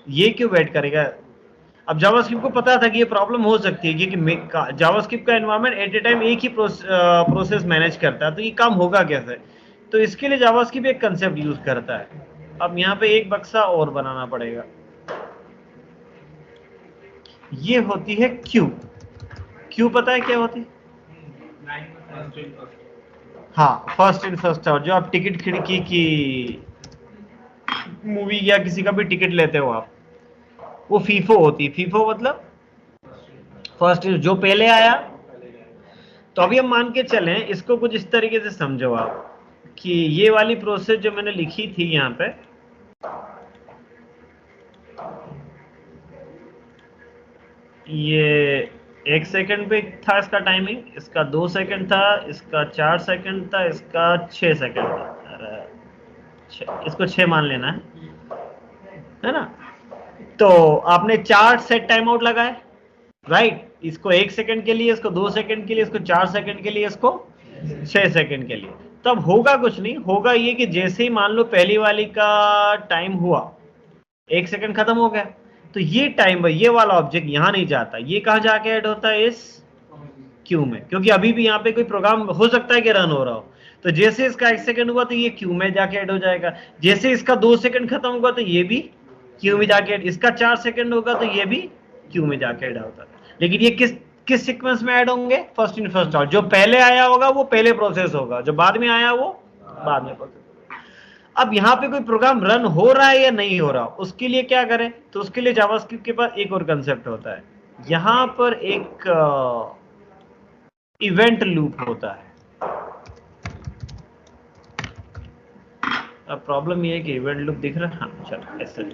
ये क्यों वेट करेगा? अब जावास्क्रिप्ट को पता था कि ये प्रॉब्लम हो सकती है, क्योंकि जावास्क्रिप्ट का एनवायरनमेंट एट ए टाइम एक ही प्रोसेस मैनेज करता है, तो ये काम होगा कैसे? तो इसके लिए जावास्क्रिप्ट एक कंसेप्ट यूज करता है। अब यहाँ पे एक बक्सा और बनाना पड़ेगा, ये होती है क्यू। क्यू पता है क्या होती है? हाँ, फर्स्ट इन फर्स्ट आउट। जो आप टिकट खिड़की की मूवी या किसी का भी टिकट लेते हो आप, वो फीफो होती है। फीफो मतलब फर्स्ट इन, जो पहले आया। तो अभी हम मान के चलें, इसको कुछ इस तरीके से समझो आप कि ये वाली प्रोसेस जो मैंने लिखी थी यहाँ पे, ये 1 सेकंड पे था इसका टाइमिंग, इसका 2 सेकंड था, इसका 4 सेकंड था, इसका 6 सेकंड था। अरे इसको 6 मान लेना है ना। तो आपने 4 सेट टाइम आउट लगाए, राइट। इसको 1 सेकंड के लिए, इसको 2 सेकंड के लिए, इसको 4 सेकंड के लिए, इसको 6 सेकंड के लिए। तब होगा कुछ नहीं, होगा ये कि जैसे ही मान लो पहली वाली का टाइम हुआ, 1 सेकंड खत्म हो गया, तो ये टाइम, ये वाला ऑब्जेक्ट यहां नहीं जाता, ये कहां जाके ऐड होता है, इस क्यू में, क्योंकि अभी भी यहाँ पे कोई प्रोग्राम हो सकता है कि रन हो रहा हो। तो जैसे इसका 1 सेकंड हुआ तो ये क्यू में जाके ऐड हो जाएगा, जैसे इसका 2 सेकंड खत्म होगा तो ये भी क्यू में जाके, इसका 4 सेकंड होगा तो ये भी क्यू में जाके ऐड होता है। लेकिन ये किस सीक्वेंस में ऐड होंगे, फर्स्ट इन फर्स्ट आउट। जो पहले आया होगा वो पहले प्रोसेस होगा, जो बाद में आया वो बाद में प्रोसेस होगा। अब यहाँ पे कोई प्रोग्राम रन हो रहा है या नहीं हो रहा, उसके लिए क्या करें, तो उसके लिए जावास्क्रिप्ट के पास एक और कंसेप्ट होता है। यहां पर एक इवेंट लूप होता है। अब प्रॉब्लम ये है कि इवेंट लूप दिख रहा है, हाँ चलो ऐसे।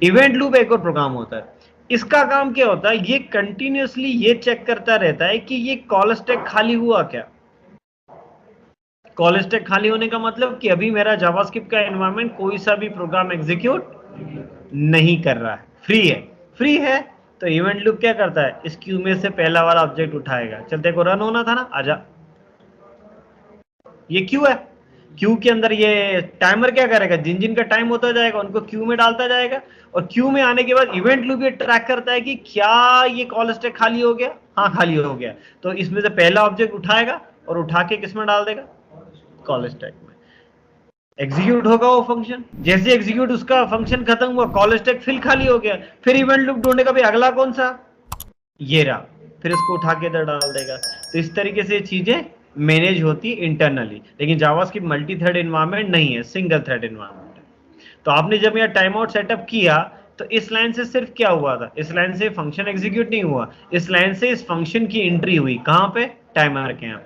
इवेंट लूप एक और प्रोग्राम होता है। इसका काम क्या होता है, ये कंटिन्यूअसली ये चेक करता रहता है कि ये कॉल स्टैक खाली हुआ क्या। कॉल स्टैक खाली होने का मतलब कि अभी मेरा जावास्क्रिप्ट का एनवायरनमेंट कोई सा भी प्रोग्राम एग्जीक्यूट नहीं कर रहा है, फ्री है। फ्री है तो इवेंट लूप क्या करता है, इस क्यू में से पहला वाला ऑब्जेक्ट उठाएगा। चलते को रन होना था ना, आजा, ये क्यू है, क्यू के अंदर ये टाइमर क्या करेगा, जिन जिन का टाइम होता जाएगा उनको क्यू में डालता जाएगा, और क्यू में आने के बाद इवेंट लूप ये ट्रैक करता है कि क्या ये कॉल स्टैक खाली हो गया, हाँ खाली हो गया, तो इसमें से पहला ऑब्जेक्ट उठाएगा और उठा के किस में डाल देगा, कॉल स्टैक में। एग्जीक्यूट होगा वो फंक्शन, जैसे एग्जीक्यूट उसका फंक्शन खत्म हुआ, कॉल स्टैक फिर खाली हो गया, फिर इवेंट लूप ढूंढने का भी अगला कौन सा, ये रहा, फिर इसको उठा के इधर डाल देगा। तो इस तरीके से चीजें मैनेज होती है इंटरनली। लेकिन जावास्क्रिप्ट मल्टी थ्रेड एनवायरनमेंट नहीं है, सिंगल थ्रेड एनवायरनमेंट है। तो आपने जब यह टाइम आउट सेटअप किया तो इस लाइन से सिर्फ क्या हुआ था, इस लाइन से फंक्शन एग्जीक्यूट नहीं हुआ, इस लाइन से इस फंक्शन की एंट्री हुई, कहां पे, टाइमर के यहाँ।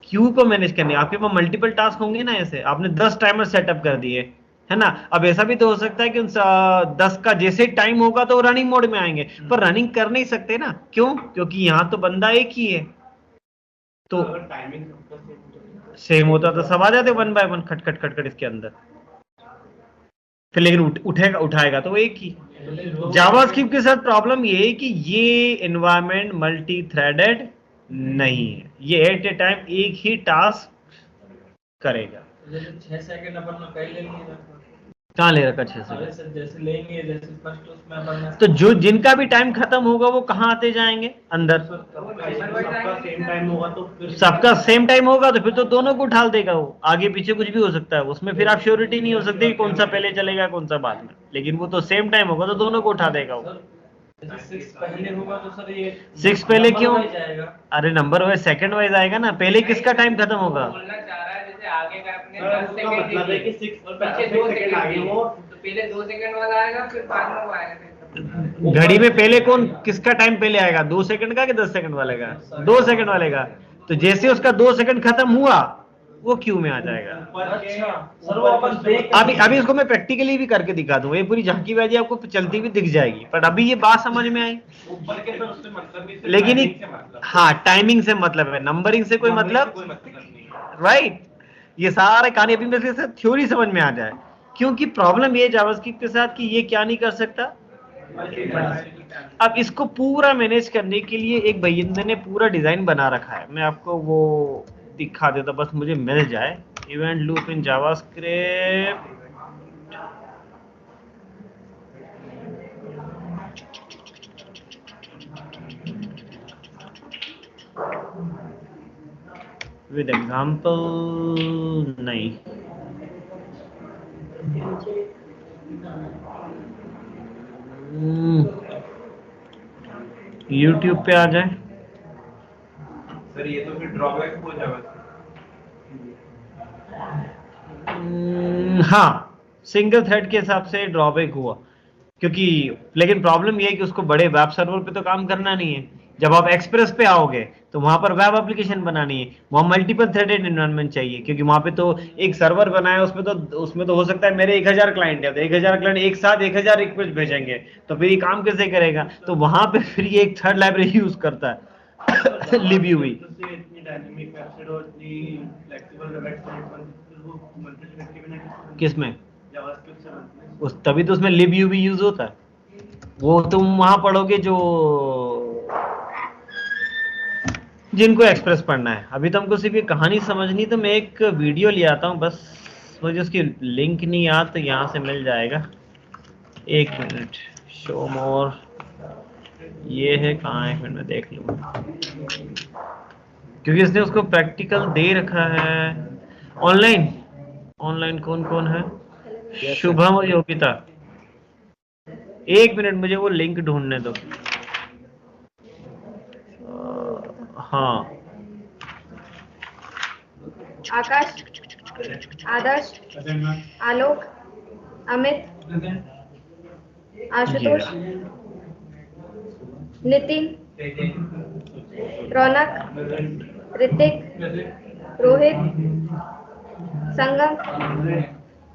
क्यू को मैनेज करने आपके पास मल्टीपल टास्क होंगे ना, ऐसे आपने 10 टाइमर सेटअप कर दिए है ना। अब ऐसा भी तो हो सकता है कि 10 का जैसे टाइम होगा तो रनिंग मोड में आएंगे, पर रनिंग कर नहीं सकते ना, क्यों, क्योंकि यहाँ तो बंदा एक ही है। तो टाइमिंग सेम होता तो सब आ जाते 1 बाय 1 खट खट खट खट इसके अंदर, फिर लेकिन उठेगा उठाएगा तो वो एक ही। जावास्क्रिप्ट के साथ प्रॉब्लम ये है कि ये एनवायरनमेंट मल्टी थ्रेडेड नहीं है, ये एट ए टाइम एक ही टास्क करेगा। 6 सेकंड अपन पहले नहीं, कहाँ ले रखा 6 सेकंड, जैसे लेंगे जैसे फर्स्ट उसमें अपन, तो जो जिनका भी टाइम खत्म होगा वो कहाँ आते जाएंगे, अंदर। सबका सेम टाइम होगा तो फिर सबका सेम टाइम होगा तो फिर तो दोनों को उठा देगा वो, आगे पीछे कुछ भी हो सकता है उसमें, फिर आप श्योरिटी नहीं हो सकती कि कौन सा पहले चलेगा कौन सा बाद में, लेकिन वो तो सेम टाइम होगा तो दोनों को उठा देगा वो। 6 पहले होगा तो सर ये 6 पहले क्यों, जाएगा। अरे नंबर वाइज सेकंड वाइज आएगा ना, पहले किसका टाइम खत्म होगा, बोलना चाह रहा है जैसे आगे का अपने सर, 10 उसका सेकंड मतलब है कि दिए, 6 और पीछे 2 सेकंड आगे दिए, वो तो पहले 2 सेकंड वाला आएगा फिर बाद में वो आएगा। घड़ी में पहले कौन किसका टाइम पहले आएगा, 2 सेकंड का कि 10 सेकंड वाले का, 2 सेकंड वाले का। तो जैसे उसका 2 सेकंड खत्म हुआ वो क्यू में आ जाएगा। अच्छा सर वो अपन देख, अभी इसको मैं प्रैक्टिकली भी करके दिखा दूंगा, ये पूरी झांकी बाजी आपको चलती हुई दिख जाएगी, पर अभी ये बात समझ में आई। ऊपर के सर उससे मतलब नहीं, लेकिन timing से मतलब हाँ टाइमिंग से मतलब है, नंबरिंग से कोई मतलब कोई मतलब नहीं है। राइट। ये सारे कहानी अभी मेरे से थ्योरी समझ में आ जाए, क्योंकि प्रॉब्लम ये जावास्क्रिप्ट के साथ कि ये क्या नहीं कर सकता। अब इसको पूरा मैनेज करने के लिए एक भैया ने पूरा डिजाइन बना रखा है, मैं आपको वो दिखा देता, बस मुझे मिल जाए। Event loop in JavaScript, with example नहीं, YouTube पे आ जाए। सर ये तो फिर ड्रॉबैक हो जाएगा। हाँ सिंगल थ्रेड के हिसाब से ड्रॉबैक हुआ, क्योंकि लेकिन प्रॉब्लम ये है कि उसको बड़े वेब सर्वर पे तो काम करना नहीं है, जब आप एक्सप्रेस पे आओगे तो वहां पर वेब एप्लीकेशन बनानी है, वहां मल्टीपल थ्रेडेड एनवायरनमेंट चाहिए, क्योंकि वहां पे तो एक सर्वर बनाया है, उसमें तो हो सकता है मेरे 1000 क्लाइंट है, तो 1000 क्लाइंट एक साथ 1000 रिक्वेस्ट भेजेंगे, तो फिर ये काम कैसे करेगा? तो वहां पे फिर ये एक थर्ड लाइब्रेरी यूज करता है लिब्यूवी। इतनी डायनेमिक वेबसाइट और इतनी फ्लेक्सिबल वेबसाइट बनती है, वो मल्टी-थ्रेड के बिना किसमें? जावास्क्रिप्ट से बनती है। उस तभी तो उसमें लिब्यूवी यूज होता है। वो तुम वहां पढ़ोगे जो जिनको एक्सप्रेस पढ़ना है। अभी तो हमको सिर्फ ये कहानी समझनी, तो मैं एक वीडियो ले आता हूँ बस, मुझे उसकी लिंक नहीं याद, तो यहाँ से मिल जाएगा। एक मिनट, शो मोर, ये है कहाँ है, फिर मैं देख लूँगा, क्योंकि इसने उसको प्रैक्टिकल दे रखा है। ऑनलाइन ऑनलाइन कौन कौन है? शुभम और योगिता। एक मिनट, मुझे वो लिंक ढूंढने दो। हाँ, आकाश, आदर्श, आलोक, अमित, आशुतोष, नितिन, रौनक, ऋतिक, रोहित, संगम,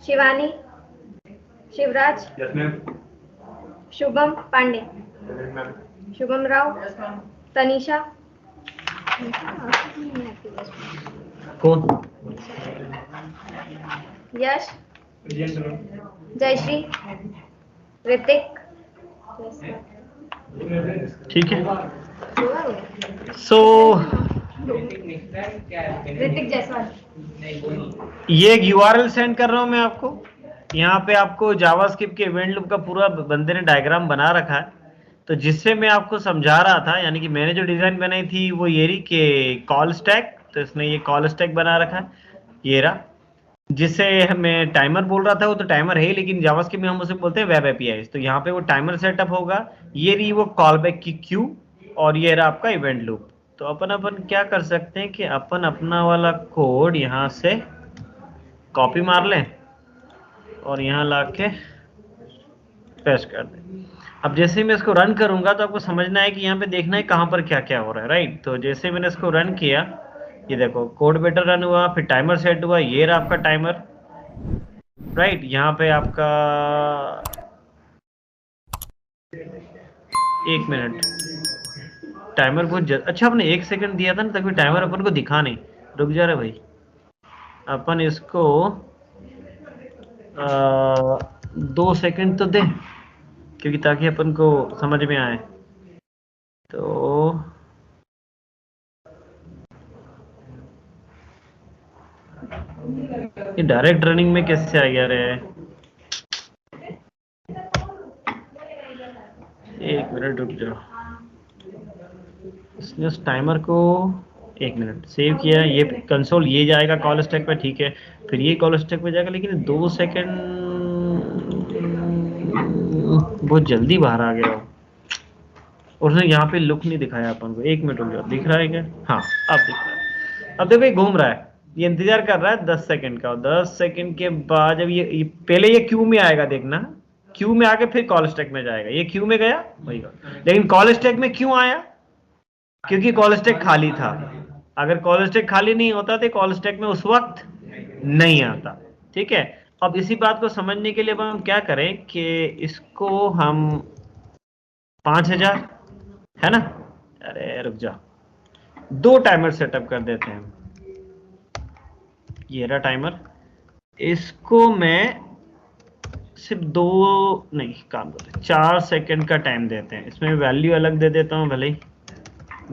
शिवानी, शिवराज, शुभम पांडे, शुभम राव, तनीषा, कौन? यश, जयश्री, ऋतिक, ठीक है। सो ऋतिक जायसवाल। ये एक यूआरएल सेंड कर रहा हूं मैं आपको। यहाँ पे आपको जावास्क्रिप्ट के इवेंट लूप का पूरा बंदे ने डायग्राम बना रखा है, तो जिससे मैं आपको समझा रहा था, यानी कि मैंने जो डिजाइन बनाई थी वो ये रही के कॉल स्टैक, तो इसने ये कॉल स्टैक बना रखा है, ये रहा। जिससे मैं टाइमर बोल रहा था, वो तो टाइमर है, लेकिन जावास्क्रिप्ट में हम उसे बोलते हैं वेब एपीआई। तो यहाँ पे वो टाइमर सेटअप होगा, ये रही वो कॉल बैक की क्यू, और ये रहा आपका इवेंट लूप। तो अपन क्या कर सकते हैं कि अपन अपना वाला कोड यहाँ से कॉपी मार लें और यहाँ ला के पेस्ट कर दें। अब जैसे मैं इसको रन करूंगा तो आपको समझना है कि यहाँ पे देखना है कहाँ पर क्या क्या हो रहा है, राइट। तो जैसे मैंने इसको रन किया, ये देखो कोड बेटर रन हुआ, फिर टाइमर सेट हुआ, ये रहा आपका टाइमर, राइट। यहाँ पे आपका एक मिनट, टाइमर बहुत अच्छा, आपने 1 सेकंड दिया था ना, तभी टाइमर अपन को दिखा नहीं, रुक जा रहा भाई। अपन इसको 2 सेकंड तो दे, क्योंकि ताकि अपन को समझ में आए। तो ये डायरेक्ट रनिंग में कैसे आ गया रे? एक मिनट रुक जाओ, इसने उस टाइमर को 1 मिनट सेव किया, ये कंसोल ये जाएगा कॉल स्टैक पे, ठीक है, फिर ये कॉल स्टैक पे जाएगा, लेकिन 2 सेकंड बहुत जल्दी बाहर आ गया, और उसने यहाँ पे लुक नहीं दिखाया अपन को। 1 मिनट रुक जाओ, दिख रहा है क्या? हाँ, अब दिख रहा है। अब देखो ये घूम रहा है, ये इंतजार कर रहा है 10 सेकंड का, और 10 सेकंड के बाद जब ये पहले ये क्यू में आएगा, देखना क्यू में आके फिर कॉल स्टैक में जाएगा। ये क्यू में गया वही, लेकिन कॉल स्टैक में क्यों आया? क्योंकि कॉल स्टैक खाली था। अगर कॉल स्टैक खाली नहीं होता तो कॉल स्टैक में उस वक्त नहीं आता, ठीक है। अब इसी बात को समझने के लिए अब हम क्या करें कि इसको हम 5000 है ना, अरे रुक जा, 2 टाइमर सेटअप कर देते हैं। ये रहा टाइमर, इसको मैं सिर्फ 2 नहीं, काम करते 4 सेकंड का टाइम देते हैं। इसमें वैल्यू अलग दे देता हूँ, भले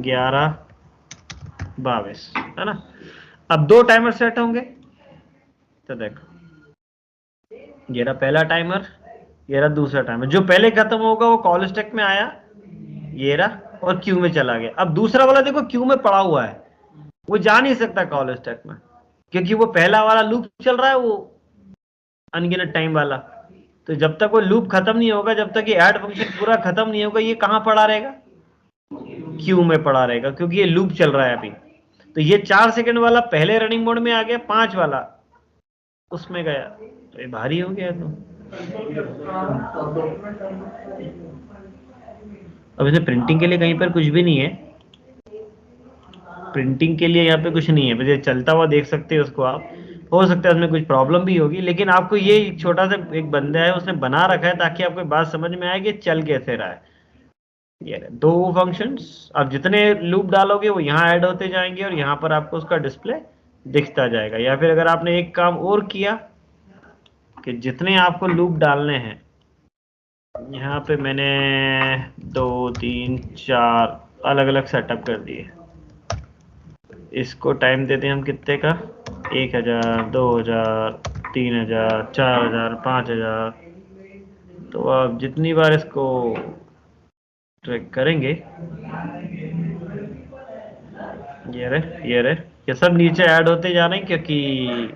11:22 है ना। अब 2 टाइमर सेट होंगे, तो देखो ये रहा पहला टाइमर, ये रहा दूसरा टाइमर। जो पहले खत्म होगा वो कॉल स्टैक में आया, ये रहा, और क्यू में चला गया। अब दूसरा वाला देखो क्यू में पड़ा हुआ है, वो जा नहीं सकता कॉल स्टैक में, क्योंकि वो पहला वाला लूप चल रहा है, वो अनगिनत टाइम वाला। तो जब तक वो लूप खत्म नहीं होगा, जब तक ये ऐड फंक्शन पूरा खत्म नहीं होगा, ये कहां पड़ा रहेगा? क्यू में पड़ा रहेगा, क्योंकि ये लूप चल रहा है अभी। तो ये 4 सेकंड वाला पहले रनिंग मोड में आ गया, 5 वाला उसमें गया, तो ये भारी हो गया। तो अब इसमें प्रिंटिंग के लिए कहीं पर कुछ भी नहीं है, प्रिंटिंग के लिए यहाँ पे कुछ नहीं है, बस ये चलता हुआ देख सकते हैं उसको आप। हो सकता है उसमें कुछ प्रॉब्लम भी होगी, लेकिन आपको ये एक छोटा सा एक बंदा है उसने बना रखा है ताकि आपको बात समझ में आए कि चल कैसे रहा है। ये रहे दो फंक्शंस, आप जितने लूप डालोगे वो यहाँ ऐड होते जाएंगे और यहाँ पर आपको उसका डिस्प्ले दिखता जाएगा। या फिर अगर आपने एक काम और किया कि जितने आपको लूप डालने हैं, यहाँ पे मैंने 2 3 4 अलग अलग सेटअप कर दिए। इसको टाइम देते हैं हम कितने का, 1000 2000 3000 4000 5000। तो आप जितनी बार इसको ट्रैक करेंगे, ये सब नीचे ऐड होते जा रहे हैं, क्योंकि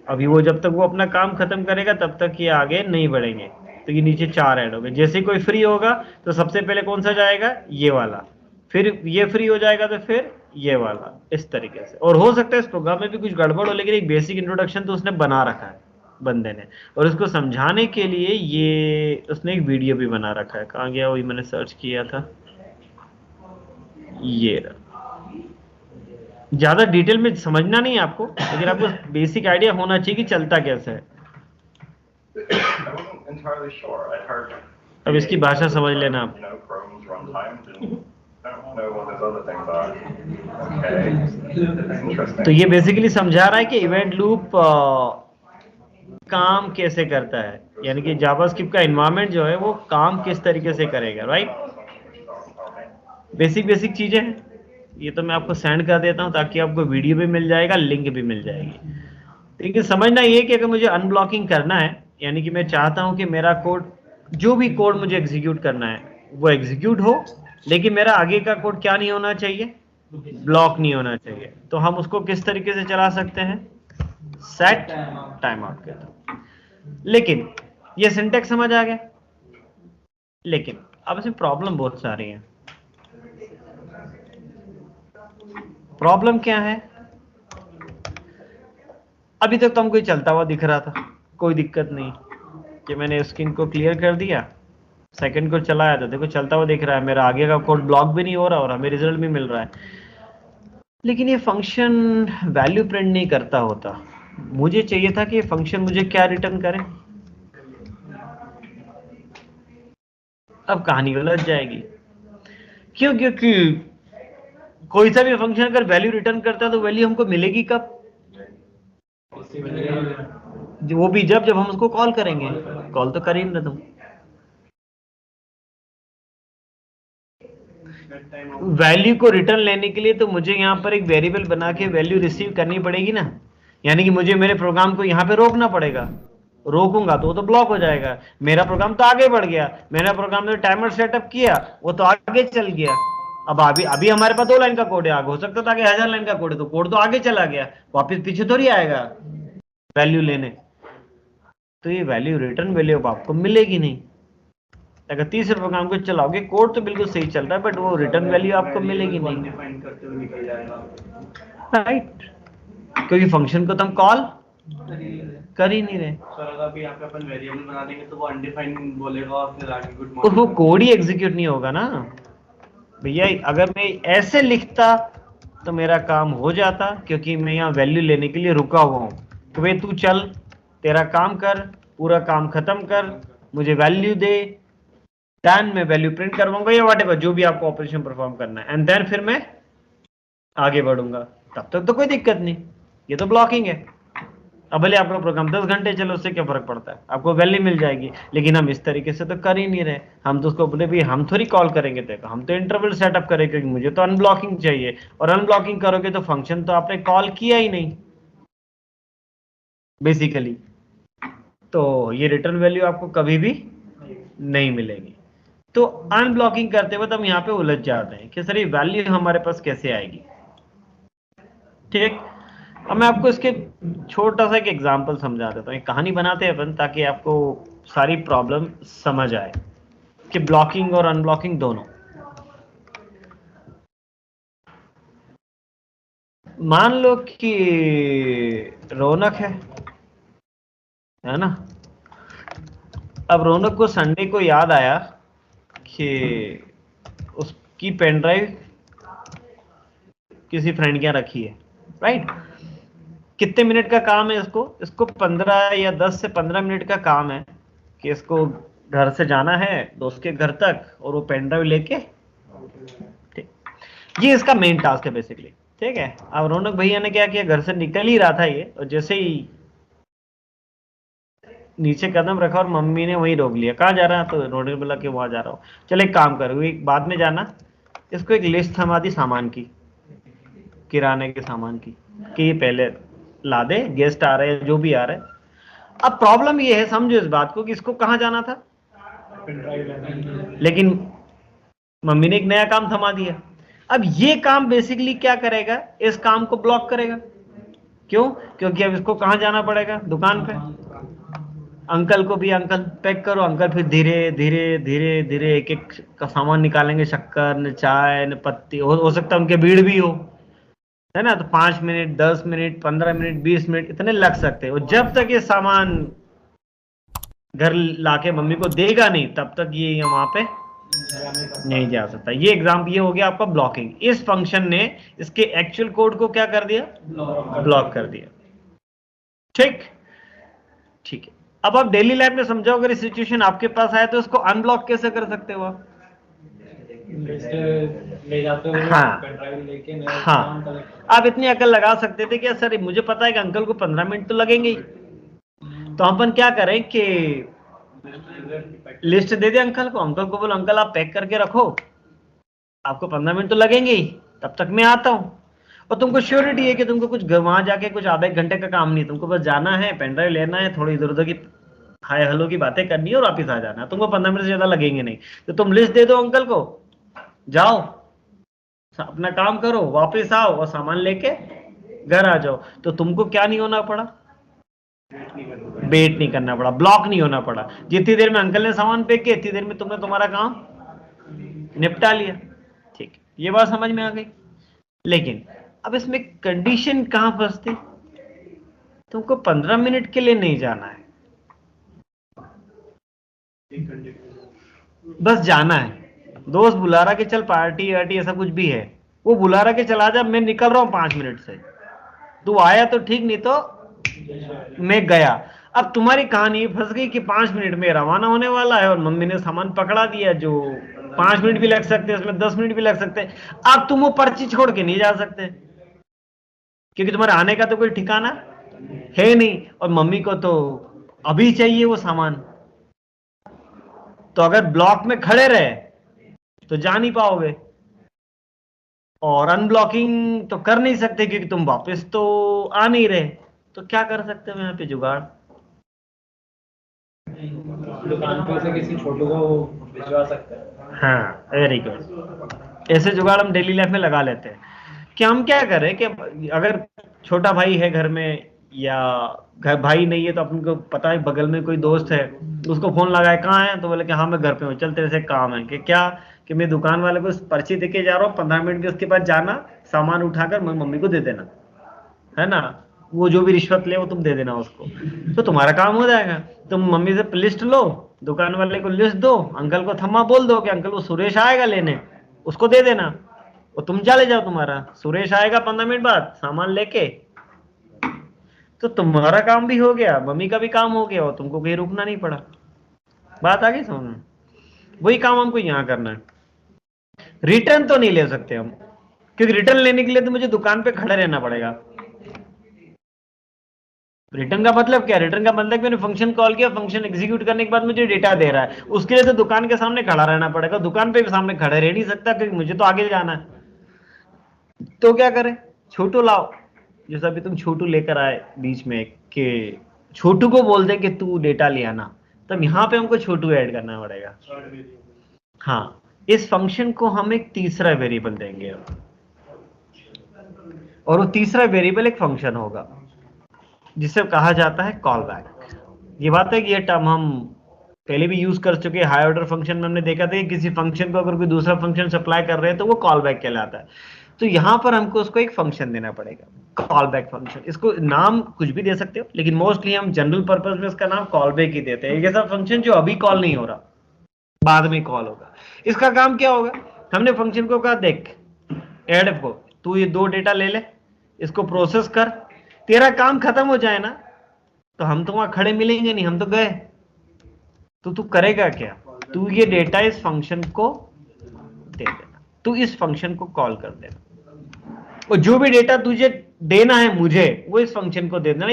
अभी वो जब तक वो अपना काम खत्म करेगा तब तक ये आगे नहीं बढ़ेंगे। तो ये नीचे 4 ऐड हो गए। जैसे कोई फ्री होगा तो सबसे पहले कौन सा जाएगा, ये वाला, फिर ये फ्री हो जाएगा तो फिर ये वाला, इस तरीके से। और हो सकता है इस प्रोग्राम में भी कुछ गड़बड़ हो, लेकिन एक बेसिक इंट्रोडक्शन तो उसने बना रखा है बंदे ने, और उसको समझाने के लिए ये उसने एक वीडियो भी बना रखा है। कहाँ गया, वही मैंने सर्च किया था, ये रहा। ज्यादा डिटेल में समझना नहीं है आपको, लेकिन आपको बेसिक आइडिया होना चाहिए कि चलता कैसे है। अब इसकी भाषा समझ लेना आप। तो ये बेसिकली समझा रहा है कि इवेंट लूप काम कैसे करता है, यानी कि जावास्क्रिप्ट का एनवायरनमेंट जो है वो काम किस तरीके से करेगा, राइट। बेसिक चीजें हैं, ये तो मैं आपको सेंड कर देता हूं ताकि आपको वीडियो भी मिल जाएगा, लिंक भी मिल जाएगी। लेकिन समझना ये कि अगर मुझे अनब्लॉकिंग करना है, यानी कि मैं चाहता हूं कि मेरा कोड, जो भी कोड मुझे एग्जीक्यूट करना है वो एग्जीक्यूट हो, लेकिन मेरा आगे का कोड क्या नहीं होना चाहिए, ब्लॉक नहीं होना चाहिए। तो हम उसको किस तरीके से चला सकते हैं, सेट टाइम आउट के थ्रू। लेकिन ये सिंटैक्स समझ आ गया, लेकिन अब इसमें प्रॉब्लम बहुत सारी है। प्रॉब्लम क्या है, अभी तक तो हमको चलता हुआ दिख रहा था, कोई दिक्कत नहीं कि मैंने स्क्रीन को क्लियर कर दिया, सेकंड को चलाया तो देखो चलता हुआ दिख रहा है, मेरा आगे का कोड ब्लॉक भी नहीं हो रहा और हमें रिजल्ट भी मिल रहा है। लेकिन ये फंक्शन वैल्यू प्रिंट नहीं करता होता। मुझे चाहिए था कि ये फंक्शन मुझे क्या रिटर्न करे। अब कहानी उलझ जाएगी, क्यों, क्योंकि कोई सा भी फंक्शन अगर वैल्यू रिटर्न करता है तो वैल्यू हमको मिलेगी कब, वो भी जब हम उसको कॉल करेंगे। कॉल तो कर ही ना तुम। वैल्यू को रिटर्न लेने के लिए तो मुझे यहाँ पर एक वेरिएबल बना के वैल्यू रिसीव करनी पड़ेगी ना, यानी कि मुझे मेरे प्रोग्राम को यहाँ पे रोकना पड़ेगा। रोकूंगा तो वो तो ब्लॉक हो जाएगा। मेरा प्रोग्राम तो आगे बढ़ गया, मेरा प्रोग्राम ने टाइमर सेटअप किया, वो तो आगे चल गया। अब अभी हमारे पास 2 लाइन का कोड है, आगे हो सकता था आगे 1000 लाइन का कोड है, तो कोड तो आगे चला गया, वापस पीछे थोड़ी आएगा वैल्यू लेने। तो ये वैल्यू रिटर्न वैल्यू अब आपको मिलेगी नहीं। अगर तीसरे प्रोग्राम को चलाओगे, कोड तो बिल्कुल सही चल रहा है, बट वो रिटर्न वैल्यू आपको मिलेगी नहीं, राइट, क्योंकि फंक्शन को तो हम कॉल कर ही नहीं रहे। सर अगर अभी यहाँ पे अपन वेरिएबल बना देंगे तो वो अनडिफाइंड बोलेगा और फिर आगे गुड और वो कोड ही एग्जीक्यूट नहीं होगा ना भैया। अगर मैं ऐसे लिखता तो मेरा काम हो जाता, क्योंकि मैं यहाँ वैल्यू लेने के लिए रुका हुआ हूँ। तो भाई तू चल, तेरा काम कर, पूरा काम खत्म कर, मुझे वैल्यू दे, देन मैं वैल्यू प्रिंट करवाऊंगा या व्हाटएवर जो भी आपको ऑपरेशन परफॉर्म करना है, एंड देन फिर मैं आगे बढ़ूंगा। तब तक तो कोई दिक्कत नहीं, ये तो ब्लॉकिंग है। अब भले आपका प्रोग्राम 10 घंटे चलो, उससे क्या फर्क पड़ता है, आपको वैल्यू मिल जाएगी। लेकिन हम इस तरीके से तो कर ही नहीं रहे। हम तो उसको बोले भी हम थोड़ी कॉल करेंगे, देखो हम तो इंटरवल सेटअप करेंगे, क्योंकि मुझे तो अनब्लॉकिंग चाहिए, और अनब्लॉकिंग करोगे तो फंक्शन तो आपने कॉल किया ही नहीं बेसिकली, तो ये रिटर्न वैल्यू आपको कभी भी नहीं मिलेगी। तो अनब्लॉकिंग करते वक्त हम यहाँ पे उलझ जाते हैं कि सर ये वैल्यू हमारे पास कैसे आएगी। ठीक, अब मैं आपको इसके छोटा सा एक एग्जांपल समझा देता हूँ, एक कहानी बनाते हैं अपन, ताकि आपको सारी प्रॉब्लम समझ आए कि ब्लॉकिंग और अनब्लॉकिंग दोनों। मान लो कि रौनक है ना। अब रौनक को संडे को याद आया कि उसकी पेन ड्राइव किसी फ्रेंड के यहाँ रखी है, राइट। कितने मिनट का काम है इसको 15 या 10 से 15 मिनट का काम है कि इसको घर से जाना है दोस्त के घर तक और वो पेन ड्राइव लेके, ठीक, ये इसका मेन टास्क है बेसिकली, ठीक है। अब रौनक भैया ने क्या किया, घर से निकल ही रहा था ये, और जैसे ही नीचे कदम रखा और मम्मी ने वहीं रोक लिया, कहाँ जा रहा है, तो रौनक बोला कि वहां जा रहा हूँ। चल एक काम करो, एक बाद में जाना, इसको एक लिस्ट थमा दी सामान की, किराने के सामान की, कि ये पहले ला दे, गेस्ट आ रहे हैं, जो भी आ रहे हैं। अब प्रॉब्लम ये है, समझो इस बात को, कि इसको कहाँ जाना था, लेकिन मम्मी ने एक नया काम थमा दिया। अब ये काम बेसिकली क्या करेगा, इस काम को ब्लॉक करेगा। क्यों? क्योंकि अब इसको कहाँ जाना पड़ेगा, दुकान पे। अंकल को भी, अंकल पैक करो, अंकल फिर धीरे धीरे धीरे धीरे एक एक का सामान निकालेंगे, शक्कर न चाय न पत्ती, हो सकता है उनके भीड़ भी हो, है ना, तो 5 मिनट 10 मिनट 15 मिनट 20 मिनट इतने लग सकते हैं। और जब तक ये सामान घर लाके मम्मी को देगा नहीं, तब तक ये वहां पे नहीं जा सकता। ये एग्जाम्पल, ये हो गया आपका ब्लॉकिंग। इस फंक्शन ने इसके एक्चुअल कोड को क्या कर दिया, ब्लॉक कर दिया, ठीक ठीक है। अब आप डेली लाइफ में समझो, अगर इस सिचुएशन आपके पास आए तो इसको अनब्लॉक कैसे कर सकते हो आप? ले जाते हो, हाँ पेन ड्राइव लेके नया हाँ, सामान कलेक्ट। आप इतनी अकल लगा सकते थे कि सर मुझे पता है कि अंकल को 15 मिनट तो लगेंगे ही, तो अपन क्या करें कि लिस्ट दे दे अंकल को बोलो अंकल आप पैक करके रखो, आपको 15 मिनट तो लगेंगे ही, तब तक मैं आता हूँ। और तुमको श्योरिटी है कि तुमको कुछ वहां जाके कुछ आधा एक घंटे का काम नहीं, तुमको बस जाना है, पेन ड्राइव लेना है, थोड़ी इधर उधर की हाय हेलो की बातें करनी है और वापिस आ जाना है, तुमको 15 मिनट से ज्यादा लगेंगे नहीं। तो तुम लिस्ट दे दो अंकल को, जाओ अपना काम करो, वापस आओ और सामान लेके घर आ जाओ। तो तुमको क्या नहीं होना पड़ा, वेट नहीं करना पड़ा, ब्लॉक नहीं होना पड़ा। जितनी देर में अंकल ने सामान पैक किया, इतनी देर में तुमने तुम्हारा काम निपटा लिया, ठीक। ये बात समझ में आ गई। लेकिन अब इसमें कंडीशन कहां फंसती, तुमको 15 मिनट के लिए नहीं जाना है, बस जाना है। दोस्त बुला रहा कि चल पार्टी वार्टी ऐसा कुछ भी है, वो बुला रहा कि चला जा, मैं निकल रहा हूं 5 मिनट से, तू आया तो ठीक, नहीं तो मैं गया। अब तुम्हारी कहानी फंस गई कि 5 मिनट में रवाना होने वाला है और मम्मी ने सामान पकड़ा दिया, जो 5 मिनट भी लग सकते हैं, उसमें 10 मिनट भी लग सकते हैं। अब तुम वो पर्ची छोड़ के नहीं जा सकते, क्योंकि तुम्हारे आने का तो कोई ठिकाना है नहीं, और मम्मी को तो अभी चाहिए वो सामान। तो अगर ब्लॉक में खड़े रहे तो जा नहीं पाओगे, और अनब्लॉकिंग तो कर नहीं सकते क्योंकि तुम वापस तो आ नहीं रहे। तो क्या कर सकते हो यहाँ पे जुगाड़, दुकान पे से किसी छोटू को भिजवा सकते हैं। हाँ वेरी गुड। ऐसे जुगाड़ हम डेली लाइफ में लगा लेते हैं कि हम क्या करें कि अगर छोटा भाई है घर में, या घर भाई नहीं है तो अपन को पता है बगल में कोई दोस्त है, उसको फोन लगाए, कहाँ है, तो बोले कि हाँ मैं घर पे हूँ, चल तेरे से काम है। कि क्या, कि मैं दुकान वाले को पर्ची देके जा रहा हूँ, 15 मिनट में उसके पास जाना, सामान उठाकर मैं मम्मी को दे देना, है ना, वो जो भी रिश्वत ले वो तुम दे देना उसको, तो तुम्हारा काम हो जाएगा। तुम मम्मी से लिस्ट लो, दुकान वाले को लिस्ट दो, अंकल को थम्मा बोल दो कि अंकल वो सुरेश आएगा लेने, उसको दे देना, और तुम चले जाओ, तुम्हारा सुरेश आएगा 15 मिनट बाद सामान लेके, तो तुम्हारा काम भी हो गया, मम्मी का भी काम हो गया, और तुमको कहीं रुकना नहीं पड़ा। बात आ गई समझ में? वही काम हमको यहाँ करना है। रिटर्न तो नहीं ले सकते हम, क्योंकि रिटर्न लेने के लिए तो मुझे दुकान पे खड़े रहना पड़ेगा। रिटर्न का मतलब क्या, रिटर्न का मतलब मैंने फंक्शन कॉल किया, फंक्शन एग्जीक्यूट करने के बाद मुझे डेटा दे रहा है, उसके लिए तो दुकान के सामने खड़ा रहना पड़ेगा। दुकान पे भी सामने खड़े रह नहीं सकता क्योंकि मुझे तो आगे जाना है। तो क्या करें, छोटू लाओ, जैसा अभी तुम छोटू लेकर आए बीच में, कि छोटू को बोल दे कि तू डेटा ले आना, तब यहाँ पे हमको छोटू ऐड करना पड़ेगा। हाँ, इस फंक्शन को हम एक तीसरा वेरिएबल देंगे, और वो तीसरा वेरिएबल एक फंक्शन होगा जिसे कहा जाता है कॉल बैक। ये बात है कि ये टर्म हम पहले भी यूज कर चुके हैं। हाई ऑर्डर फंक्शन में हमने देखा था कि किसी फंक्शन को अगर कोई दूसरा फंक्शन सप्लाई कर रहे हैं तो वो कॉल बैक कहलाता है। तो यहां पर हमको उसको एक फंक्शन देना पड़ेगा, कॉल बैक फंक्शन। इसको नाम कुछ भी दे सकते हो, लेकिन मोस्टली हम जनरल पर्पज में इसका नाम कॉल बैक ही देते हैं। एक ऐसा फंक्शन जो अभी कॉल नहीं हो रहा, बाद में कॉल होगा। इसका काम क्या होगा, हमने फंक्शन को कहा देख ऐड को तू ये 2 डेटा ले ले, इसको प्रोसेस कर, तेरा काम खत्म हो जाए ना तो हम तो वहां खड़े मिलेंगे नहीं, हम तो गए। तो तू करेगा क्या, तू ये डेटा इस फंक्शन को दे देना, तू इस फंक्शन को कॉल कर देना, और जो भी डेटा तुझे देना है मुझे वो इस फंक्शन को दे देना।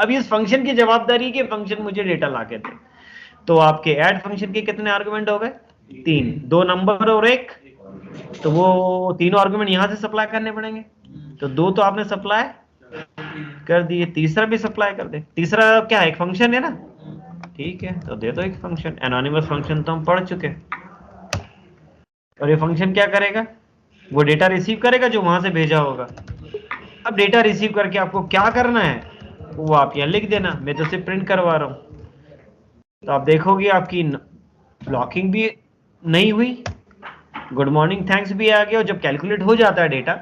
अभी इस फंक्शन की जवाबदारी कि फंक्शन मुझे डेटा ला के दे। तो आपके ऐड फंक्शन के कितने आर्गुमेंट हो गए, 3, 2 नंबर और 1, तो वो तीनों आर्गुमेंट यहां से सप्लाई करने पड़ेंगे। तो 2 तो आपने सप्लाई कर दिए, तीसरा भी सप्लाई कर दे। तीसरा क्या है, एक फंक्शन है ना, ठीक है तो दे दो एक फंक्शन। एनोनिमस फंक्शन तो हम पढ़ चुके, और ये फंक्शन क्या करेगा, वो डेटा रिसीव करेगा जो वहां से भेजा होगा। अब डेटा रिसीव करके आपको क्या करना है वो आप यहाँ लिख देना, मैं तो सिर्फ प्रिंट करवा रहा हूं। तो आप देखोगे आपकी ब्लॉकिंग भी नहीं हुई, गुड मॉर्निंग थैंक्स भी आ गया, और जब कैलकुलेट हो जाता है डेटा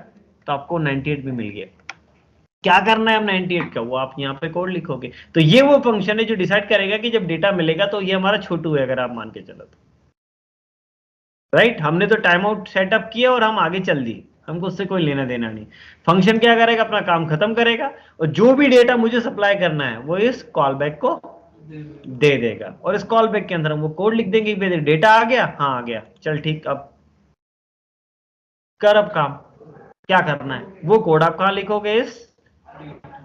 तो आपको 98 भी मिल गया। क्या करना है अब 98 का, वो आप यहाँ पे कोड लिखोगे। तो ये वो फंक्शन है जो डिसाइड करेगा कि जब डेटा मिलेगा तो ये हमारा छोटू है, अगर आप मान के चलो तो, राइट। हमने तो टाइम आउट सेटअप किया और हम आगे चल दिए, हमको उससे कोई लेना देना नहीं। फंक्शन क्या करेगा, अपना काम खत्म करेगा, और जो भी डेटा मुझे सप्लाई करना है वो इस कॉल बैक को दे देगा, और इस कॉल बैक के अंदर हम वो कोड लिख देंगे कि डेटा आ गया, हाँ आ गया, चल ठीक, अब कर अब काम। क्या करना है वो कोड आप कहां लिखोगे,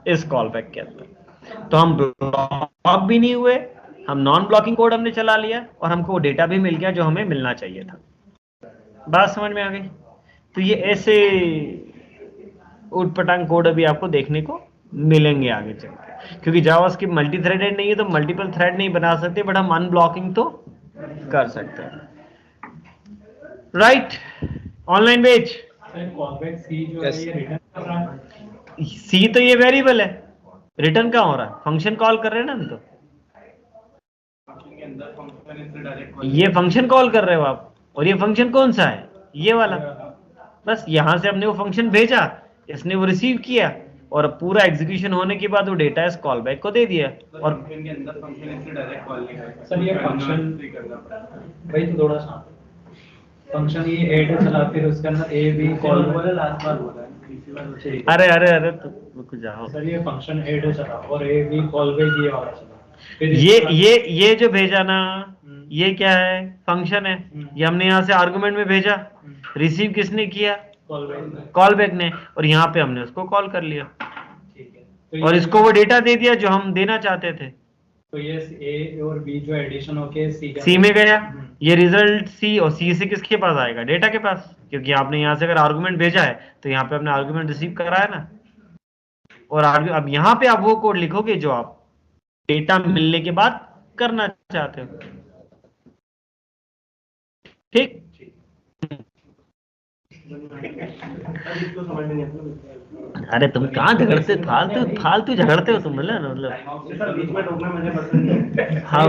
इस कॉल बैक के अंदर। तो हम ब्लॉक भी नहीं हुए, हम नॉन ब्लॉकिंग कोड हमने चला लिया, और हमको वो डेटा भी मिल गया जो हमें मिलना चाहिए था। बात समझ में आ गई। तो ये ऐसे उटपटांग कोड अभी आपको देखने को मिलेंगे आगे चलकर, क्योंकि जावास्क्रिप्ट मल्टी थ्रेडेड नहीं है तो मल्टीपल थ्रेड नहीं बना सकते, बट हम अनब्लॉकिंग तो कर सकते हैं, राइट। ऑनलाइन बेच कॉलबैक सी जो है ये रिटर्न कर रहा है, सी तो ये वेरिएबल है, रिटर्न क्या हो रहा है, फंक्शन कॉल कर रहे हैं ना हम, तो के अंदर फंक्शन इससे डायरेक्ट ये फंक्शन कॉल कर रहे हो आप, और ये फंक्शन कौन सा है, ये वाला। बस यहां से हमने वो फंक्शन भेजा, इसने वो रिसीव किया, और पूरा एग्जीक्यूशन होने के बाद वो डेटा इस कॉल बैक को दे दिया। और फंक्शन के अंदर फंक्शन इससे डायरेक्ट कॉल नहीं करेगा सर ये फंक्शन करना पड़ेगा। भाई तो थोड़ा सा फंक्शन ये ऐड चला, फिर उसके अंदर ए बी कॉल, लास्ट बार बोला है, तीसरी बार बोला है। अरे अरे अरे तो रुक जाओ, सर ये फंक्शन ऐड चला और ए बी कॉल बैक ये वाला चला, फिर ये जो भेजा ना, ये क्या है, फंक्शन है, ये हमने यहाँ से आर्गुमेंट में भेजा, रिसीव किसने किया, कॉल बैक, कॉल बैक ने, और यहाँ पे हमने उसको कॉल कर लिया, ठीक है। तो और ये- इसको वो डेटा दे दिया जो हम देना चाहते थे। तो ये ए और बी जो एडिशन होके सी में गया, ये रिजल्ट सी, और सी से किसके पास आएगा, डेटा के पास, क्योंकि आपने यहाँ से अगर आर्गुमेंट भेजा है तो यहाँ पे आपने आर्गुमेंट रिसीव करा है ना। और अब यहाँ पे आप वो कोड लिखोगे जो आप डेटा मिलने के बाद करना चाहते हो, ठीक। इसको समझ में नहीं आता। अरे तुम कहाँ झगड़ते, फालतू फालतू झगड़ते हो तुम, मतलब सर बीच में टोकना मुझे पसंद है। हाँ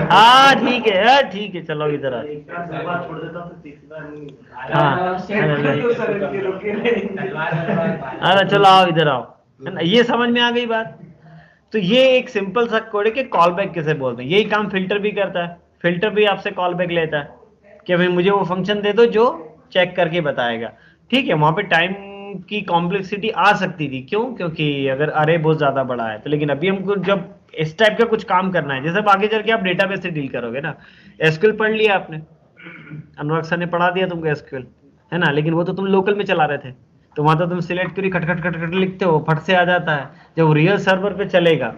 हाँ ठीक है, हाँ ठीक है, चलो इधर आ। एक बार दो बार छोड़ देता हूँ, फिर तीसरी बार नहीं। हाँ तो सर इनके रुके नहीं। अरे चलो आओ इधर आओ, है ना, ये समझ में आ गई बात। तो ये एक सिंपल सा कोड है कि कॉल बैक किसे बोलते हैं। यही काम फिल्टर भी करता है, फिल्टर भी आपसे कॉल बैक लेता है कि भाई मुझे वो फंक्शन दे दो जो चेक करके बताएगा, ठीक है। वहां पे टाइम की कॉम्प्लेक्सिटी आ सकती थी, क्यों, क्योंकि अगर अरे बहुत ज्यादा बड़ा है तो, लेकिन अभी हमको जब इस टाइप का कुछ काम करना है, जैसे अब आगे चल के आप डेटाबेस से डील करोगे ना, एसक्यूएल पढ़ लिया आपने, अनुराग सर ने पढ़ा दिया तुमको एसक्यूएल, है ना, लेकिन वो तो तुम लोकल में चला रहे थे, तो वहां तो तुम सिलेक्ट क्वेरी खट खट खट खट लिखते हो, फट से आ जाता है। जब रियल सर्वर पे चलेगा,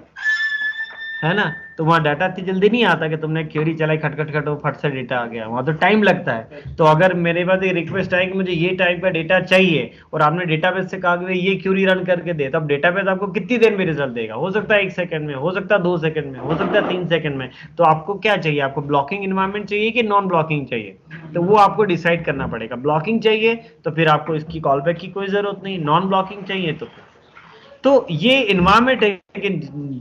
है ना, तो वहां डाटा इतनी जल्दी नहीं आता कि तुमने क्वेरी चलाई खट खट खट फट से डेटा आ गया, वहां तो टाइम लगता है। तो अगर मेरे पास एक रिक्वेस्ट आए कि मुझे ये टाइप का डेटा चाहिए, और आपने डेटाबेस से कहा कि ये क्वेरी रन करके दे, तब डेटाबेस आपको कितनी देर में रिजल्ट देगा, हो सकता है 1 सेकंड में, हो सकता है 2 सेकंड में, हो सकता है 3 सेकंड में। तो आपको क्या चाहिए, आपको ब्लॉकिंग इन्वायरमेंट चाहिए कि नॉन ब्लॉकिंग चाहिए, तो वो आपको डिसाइड करना पड़ेगा। ब्लॉकिंग चाहिए तो फिर आपको इसकी कॉल बैक की कोई जरूरत नहीं, नॉन ब्लॉकिंग चाहिए तो ये इन्वायरमेंट है कि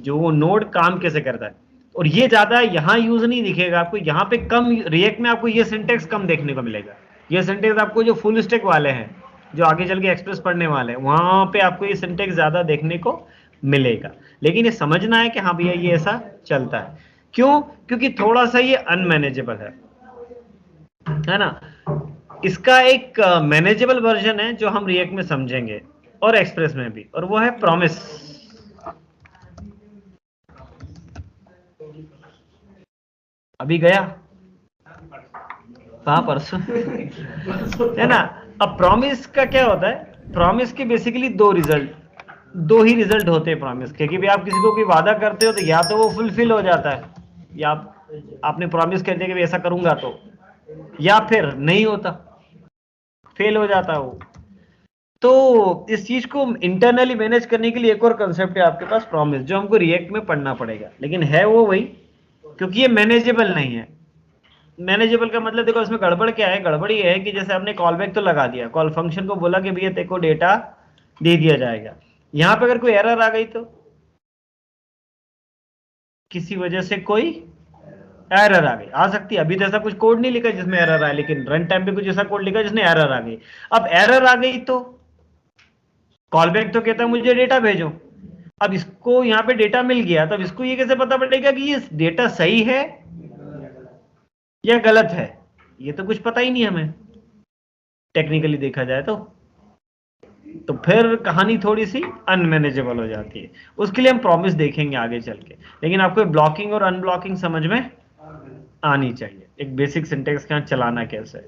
जो नोड काम कैसे करता है। और ये ज्यादा यहाँ यूज नहीं दिखेगा आपको, यहाँ पे कम, रिएक्ट में आपको ये सिंटेक्स कम देखने को मिलेगा। ये सिंटेक्स आपको जो फुल स्टैक वाले हैं, जो आगे चल के एक्सप्रेस पढ़ने वाले हैं, वहां पे आपको ये सिंटेक्स ज्यादा देखने को मिलेगा। लेकिन ये समझना है कि हाँ भैया ये ऐसा चलता है, क्यों, क्योंकि थोड़ा सा ये अनमैनेजेबल है। है ना। इसका एक मैनेजेबल वर्जन है जो हम रिएक्ट में समझेंगे और एक्सप्रेस में भी, और वो है प्रॉमिस। अभी गया वहां परसों है ना। अब प्रॉमिस का क्या होता है, प्रॉमिस के बेसिकली दो ही रिजल्ट होते हैं प्रॉमिस के, कि भी आप किसी को कोई वादा करते हो तो या तो वो फुलफिल हो जाता है, या आपने प्रॉमिस कर दिया कि ऐसा करूंगा तो, या फिर नहीं होता, फेल हो जाता है वो। तो इस चीज को इंटरनली मैनेज करने के लिए एक और कंसेप्ट है आपके पास, प्रॉमिस, जो हमको रिएक्ट में पढ़ना पड़ेगा, लेकिन है वो वही, क्योंकि ये मैनेजेबल नहीं है। मैनेजेबल का मतलब देखो इसमें गड़बड़ क्या है, गड़बड़ ये है कि जैसे आपने कॉल बैक तो लगा दिया, कॉल फंक्शन को बोला कि भैया तेरे को डेटा दे दिया जाएगा, यहां पे अगर कोई एरर आ गई तो किसी वजह से कोई एरर आ गई, आ सकती है। अभी तो ऐसा कुछ कोड नहीं लिखा जिसमें एरर आए, लेकिन रन टाइम पे कुछ ऐसा कोड लिखा जिसमें एरर आ गई। अब एरर आ गई तो कॉल बैक तो कहता है मुझे डेटा भेजो, अब इसको यहाँ पे डेटा मिल गया, तब इसको ये कैसे पता पड़ेगा कि ये डेटा सही है या गलत है, ये तो कुछ पता ही नहीं हमें टेक्निकली देखा जाए तो फिर कहानी थोड़ी सी अनमैनेजेबल हो जाती है। उसके लिए हम प्रॉमिस देखेंगे आगे चल के, लेकिन आपको ब्लॉकिंग और अनब्लॉकिंग समझ में आनी चाहिए, एक बेसिक सिंटेक्स का चलाना कैसे है।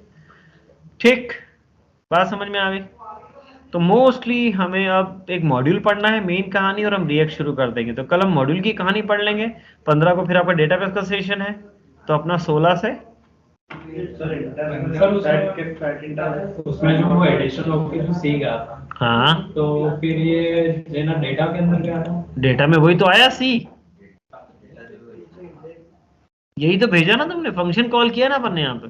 ठीक, बात समझ में आ गई। तो मोस्टली हमें अब एक मॉड्यूल पढ़ना है, मेन कहानी, और हम रिएक्ट शुरू कर देंगे। तो कल हम मॉड्यूल की कहानी पढ़ लेंगे, 15 को फिर आपका डेटाबेस का सेशन है, तो अपना 16 से उसमें जो वो एडिशन होके जो सी गया था, हाँ, तो फिर ये लेना डेटा के अंदर क्या था? डेटा में वही तो आया सी, यही तो भेजा ना तुमने, फंक्शन कॉल किया ना अपन ने यहाँ पे,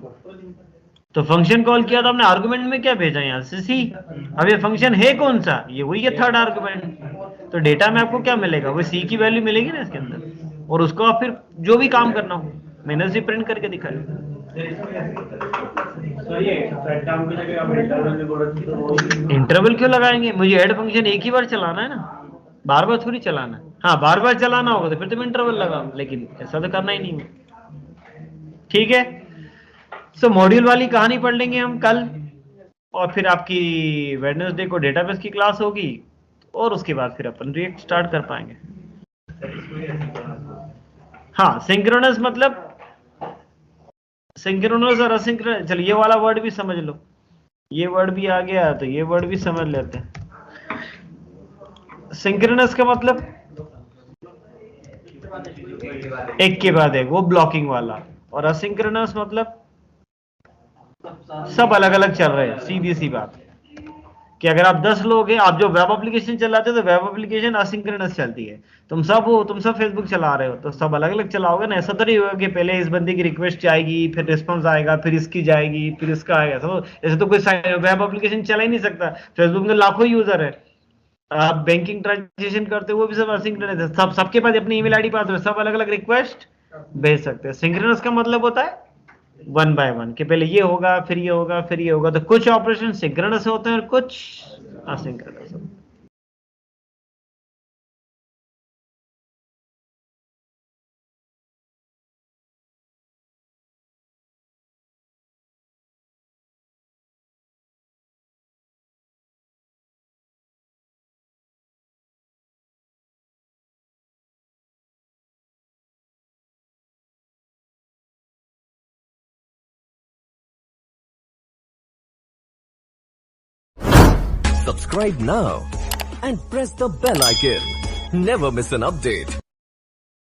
तो फंक्शन कॉल किया तो हमने आर्गुमेंट में क्या भेजा यहाँ से सी। अब ये फंक्शन है कौन सा, ये वही है थर्ड आर्गुमेंट, तो डेटा में आपको क्या मिलेगा, वो सी की वैल्यू मिलेगी ना इसके अंदर, और उसको आप फिर जो भी काम करना हो मैंने उसे प्रिंट करके दिखाया। इंटरवल क्यों लगाएंगे, मुझे ऐड फंक्शन एक ही बार चलाना है ना, बार बार थोड़ी चलाना है। हाँ, बार बार चलाना होगा तो फिर तुम इंटरवल लगाओ, लेकिन ऐसा तो करना ही नहीं है। ठीक है, सो मॉड्यूल वाली कहानी पढ़ लेंगे हम कल, और फिर आपकी वेडनेसडे को डेटाबेस की क्लास होगी, और उसके बाद फिर अपन रिएक्ट स्टार्ट कर पाएंगे। हाँ, सिंक्रोनस मतलब सिंक्रोनस और असिंक्रोनस, चलिए ये वाला वर्ड भी समझ लो, ये वर्ड भी आ गया तो ये वर्ड भी समझ लेते हैं। सिंक्रोनस का मतलब एक के बाद एक, वो ब्लॉकिंग वाला, और असिंक्रोनस मतलब सब अलग अलग चल रहे हैं। सीधी सी बात है कि अगर आप 10 लोग हैं, आप जो वेब एप्लीकेशन चलाते हो तो वेब एप्लीकेशन असिंक्रोनस चलती है, तुम सब फेसबुक चला रहे हो तो सब अलग अलग चलाओगे ना। ऐसा तो नहीं होगा कि पहले इस बंदे की रिक्वेस्ट जाएगी, फिर रिस्पॉन्स आएगा, फिर इसकी जाएगी, फिर इसका आएगा, तो ऐसे तो कोई वेब एप्लीकेशन चला ही नहीं सकता। फेसबुक में लाखों यूजर है, आप बैंकिंग ट्रांजेक्शन करते हो वो भी सब असिंक्रोनस है, सबके पास अपनी ईमेल आईडी पास है, सब अलग अलग रिक्वेस्ट भेज सकते हैं। सिंक्रोनस का मतलब होता है 1 by 1, कि पहले ये होगा, फिर ये होगा, फिर ये होगा। तो कुछ ऑपरेशन सिंक्रोनस होते हैं और कुछ असिंक्रोनस होते हैं। Subscribe now and press the bell icon. Never miss an update.